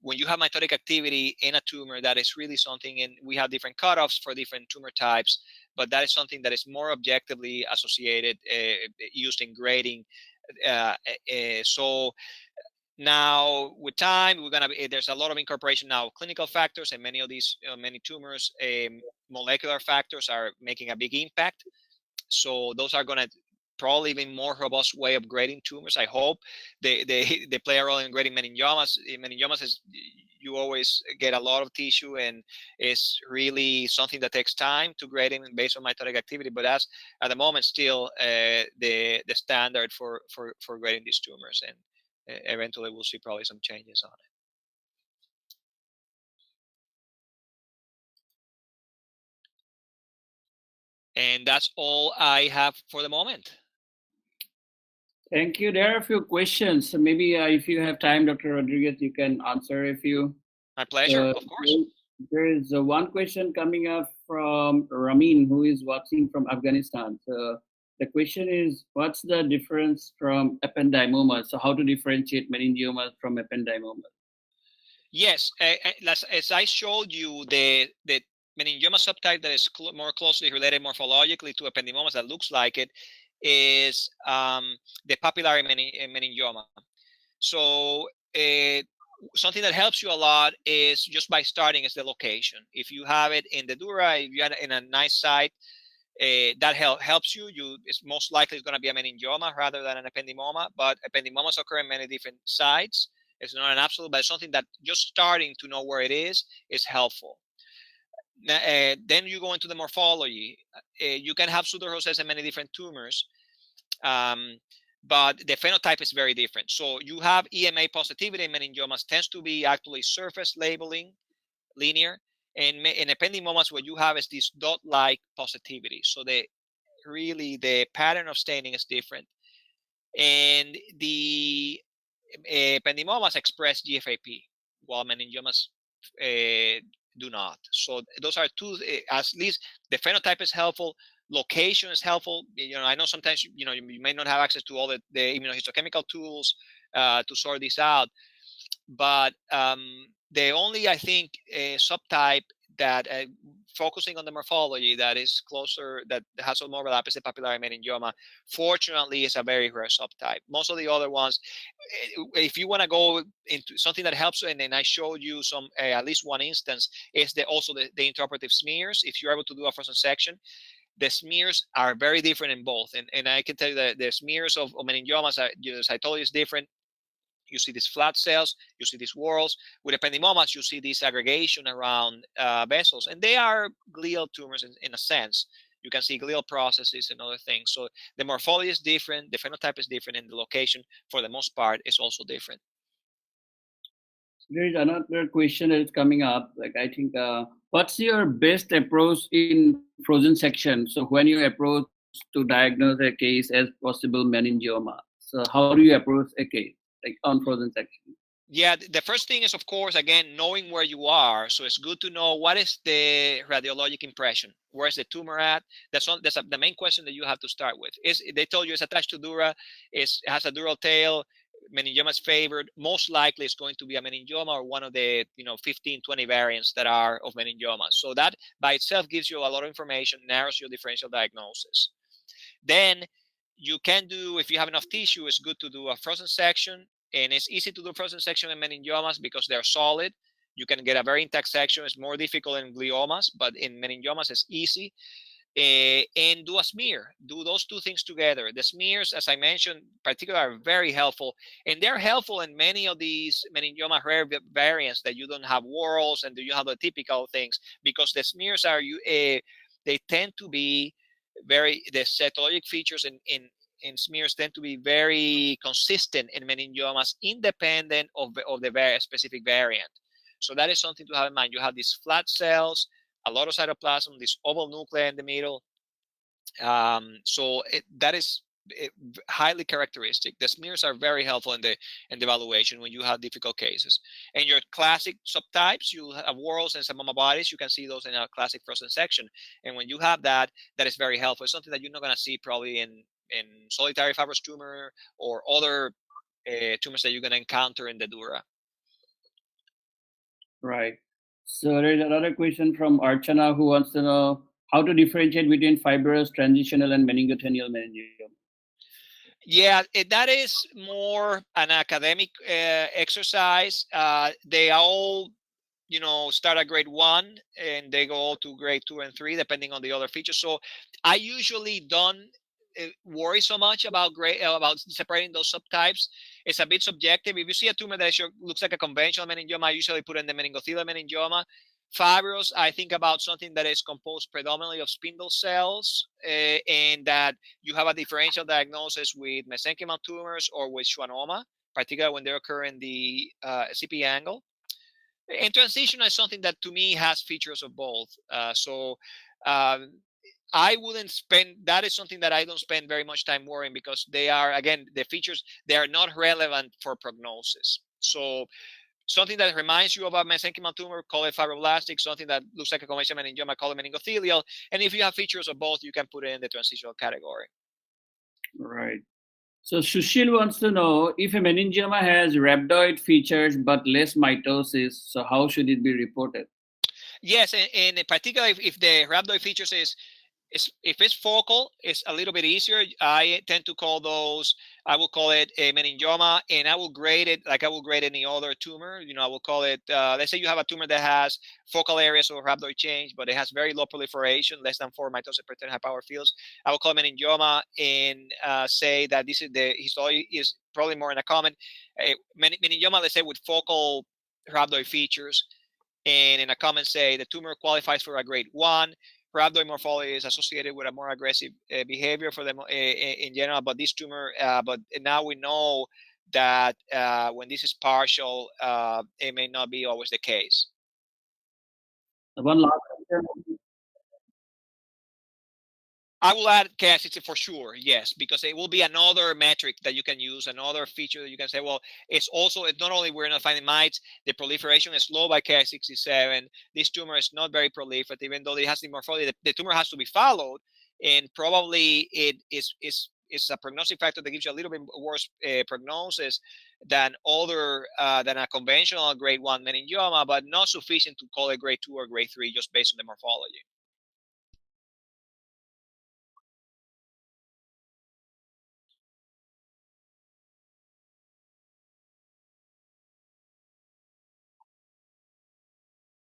when you have mitotic activity in a tumor, that is really something, and we have different cutoffs for different tumor types, but that is something that is more objectively associated, used in grading. So now with time, we're gonna be, there's a lot of incorporation now of clinical factors, and many of these, many tumors, molecular factors are making a big impact. So those are going to probably be more robust way of grading tumors. I hope they play a role in grading meningiomas. Meningiomas is, you always get a lot of tissue, and it's really something that takes time to grade them based on mitotic activity. But that's at the moment still the standard for grading these tumors, and eventually we'll see probably some changes on it. And that's all I have for the moment. Thank you. There are a few questions. So maybe if you have time, Dr. Rodriguez, you can answer a few. My pleasure, of course. There is one question coming up from Ramin, who is watching from Afghanistan. So the question is, what's the difference from ependymomas? So how to differentiate meningiomas from ependymomas? Yes, as I showed you, the meningioma subtype that is more closely related morphologically to ependymomas, that looks like it, is the papillary meningioma. So something that helps you a lot is just by starting is the location. If you have it in the dura, if you have it in a nice site, that helps you. It's most likely it's going to be a meningioma rather than an ependymoma, but ependymomas occur in many different sites. It's not an absolute, but it's something that just starting to know where it is helpful. Then you go into the morphology. You can have pseudorhosis in many different tumors, but the phenotype is very different. So you have EMA positivity in meningiomas, tends to be actually surface labeling, linear. And in ependymomas, what you have is this dot-like positivity. So the pattern of staining is different. And the ependymomas express GFAP, while meningiomas do not. So those are two, at least the phenotype is helpful. Location is helpful. I know sometimes you may not have access to all the immunohistochemical tools to sort this out, but the only, I think, subtype that focusing on the morphology that is closer, that has some overlap, is the papillary meningioma. Fortunately, it's a very rare subtype. Most of the other ones, if you want to go into something that helps, and then I showed you some, at least one instance, is also the intraoperative smears. If you're able to do a frozen section, the smears are very different in both. And I can tell you that the smears of meningiomas, the cytology is different. you see these flat cells, you see these whorls. With ependymoma, you see this aggregation around vessels, and they are glial tumors in a sense. You can see glial processes and other things. So the morphology is different, the phenotype is different, and the location, for the most part, is also different. There is another question that is coming up. Like, I think, what's your best approach in frozen section? So when you approach to diagnose a case as possible meningioma, so how do you approach a case like on frozen section? Yeah, the first thing is, of course, again, knowing where you are. So it's good to know what is the radiologic impression. Where's the tumor at? That's the main question that you have to start with. Is they told you it's attached to dura, it has a dural tail, meningioma is favored. Most likely, it's going to be a meningioma or one of the 15, 20 variants that are of meningiomas. So that by itself gives you a lot of information, narrows your differential diagnosis. Then you can do, if you have enough tissue, it's good to do a frozen section. And it's easy to do frozen section in meningiomas because they're solid. You can get a very intact section. It's more difficult in gliomas, but in meningiomas, it's easy. And do a smear. Do those two things together. The smears, as I mentioned, particularly, are very helpful. And they're helpful in many of these meningioma rare variants that you don't have whorls and you have the typical things, because the smears are, they tend to be the cytologic features in smears tend to be very consistent in meningiomas, independent of the very specific variant. So that is something to have in mind. You have these flat cells, a lot of cytoplasm, this oval nuclei in the middle. So that is highly characteristic. The smears are very helpful in the evaluation when you have difficult cases. And your classic subtypes, you have whorls and samoma bodies. You can see those in a classic frozen section. And when you have that, that is very helpful. It's something that you're not going to see probably in solitary fibrous tumor or other tumors that you're going to encounter in the dura. Right. So there's another question from Archana who wants to know how to differentiate between fibrous, transitional, and meningotennial meningioma. Yeah, that is more an academic exercise. They all, start at grade 1 and they go to grade 2 and 3, depending on the other features. So I usually don't worry so much about separating those subtypes. It's a bit subjective. If you see a tumor that looks like a conventional meningioma, I usually put in the meningothelial meningioma. Fibrous, I think about something that is composed predominantly of spindle cells, and that you have a differential diagnosis with mesenchymal tumors or with schwannoma, particularly when they occur in the CP angle. And transition is something that to me has features of both. I wouldn't spend, that is something that I don't spend very much time worrying, because they are, again, the features, they are not relevant for prognosis. So something that reminds you of a mesenchymal tumor, call it fibroblastic. Something that looks like a conventional meningioma, call it meningothelial. And if you have features of both, you can put it in the transitional category. Right. So Sushil wants to know if a meningioma has rhabdoid features but less mitosis, so how should it be reported? Yes, and in particular, if the rhabdoid features if it's focal, it's a little bit easier. I tend to call those, I will call it a meningioma, and I will grade it like I will grade any other tumor. I will call it, let's say you have a tumor that has focal areas of rhabdoid change, but it has very low proliferation, less than 4 mitosis per 10 high power fields. I will call it meningioma and say that this is the histology is probably more in a common meningioma, let's say with focal rhabdoid features. And in a comment say the tumor qualifies for a grade 1. Rhabdoid morphology is associated with a more aggressive behavior for them in general, but this tumor, but now we know that when this is partial, it may not be always the case. One last question. I will add Ki-67 for sure, yes, because it will be another metric that you can use, another feature that you can say, well, it's not only we're not finding mites, the proliferation is low by Ki-67. This tumor is not very proliferative, even though it has the morphology. The tumor has to be followed, and probably it is a prognostic factor that gives you a little bit worse prognosis than a conventional grade 1 meningioma, but not sufficient to call it grade 2 or grade 3 just based on the morphology.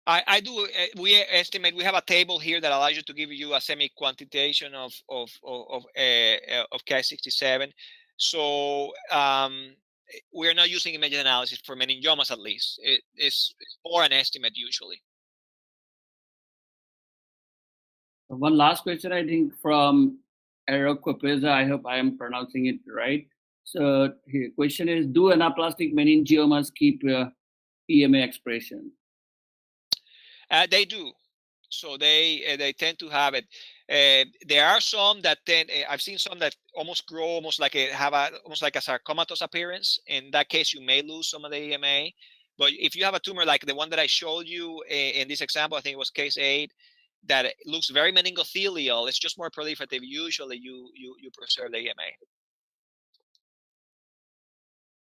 I do. We estimate, we have a table here that allows you to give you a semi-quantitation of Ki-67. So we're not using imaging analysis for meningiomas, at least. It's more an estimate usually. One last question, I think, from Aeroquapeza. I hope I am pronouncing it right. So, the question is: do anaplastic meningiomas keep EMA expression? They do. So they tend to have it. There are some that tend. I've seen some that almost grow almost like almost like a sarcomatous appearance. In that case, you may lose some of the EMA. But if you have a tumor like the one that I showed you in this example, I think it was case 8, that looks very meningothelial, it's just more proliferative. Usually, you preserve the EMA.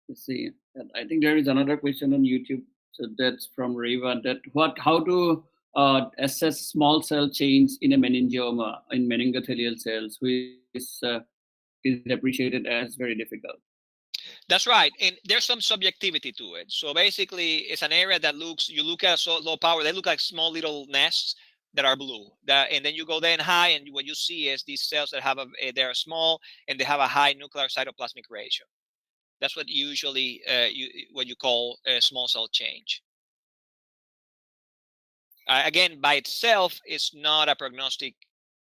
Let's see. And I think there is another question on YouTube. So that's from Reva. How to assess small cell change in a meningioma in meningothelial cells, which is appreciated as very difficult. That's right, and there's some subjectivity to it. So basically, it's an area that you look at so low power, they look like small little nests that are blue. And then you go then high, and what you see is these cells that have they're small and they have a high nuclear cytoplasmic ratio. That's what usually what you call a small cell change. Again, by itself, it's not a prognostic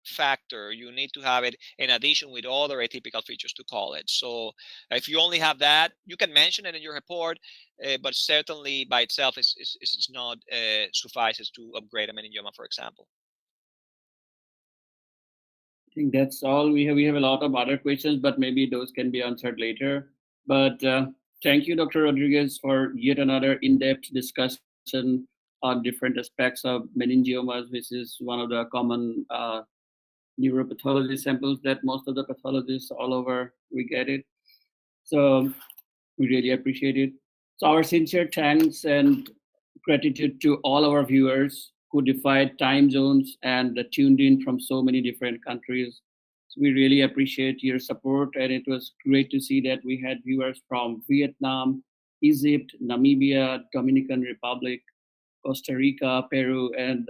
factor. You need to have it in addition with other atypical features to call it. So if you only have that, you can mention it in your report, but certainly by itself is not suffices to upgrade a meningioma, for example. I think that's all we have. We have a lot of other questions, but maybe those can be answered later. But thank you, Dr. Rodriguez, for yet another in-depth discussion on different aspects of meningiomas, which is one of the common neuropathology samples that most of the pathologists all over we get it. So we really appreciate it. So our sincere thanks and gratitude to all our viewers who defied time zones and tuned in from so many different countries. So we really appreciate your support, and it was great to see that we had viewers from Vietnam, Egypt, Namibia, Dominican Republic, Costa Rica, Peru, and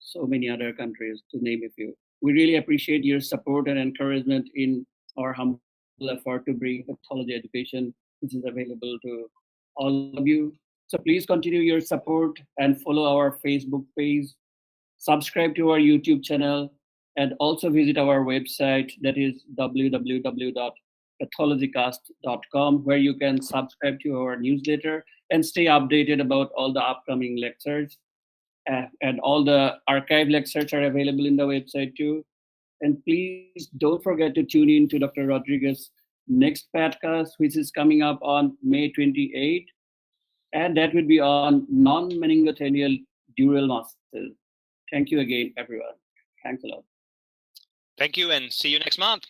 so many other countries, to name a few. We really appreciate your support and encouragement in our humble effort to bring pathology education, which is available to all of you. So please continue your support and follow our Facebook page, subscribe to our YouTube channel, and also visit our website, that is www.pathologycast.com, where you can subscribe to our newsletter and stay updated about all the upcoming lectures. And all the archive lectures are available in the website too. And please don't forget to tune in to Dr. Rodriguez's next podcast, which is coming up on May 28th. And that will be on non-meningothelial dural muscles. Thank you again, everyone. Thanks a lot. Thank you, and see you next month.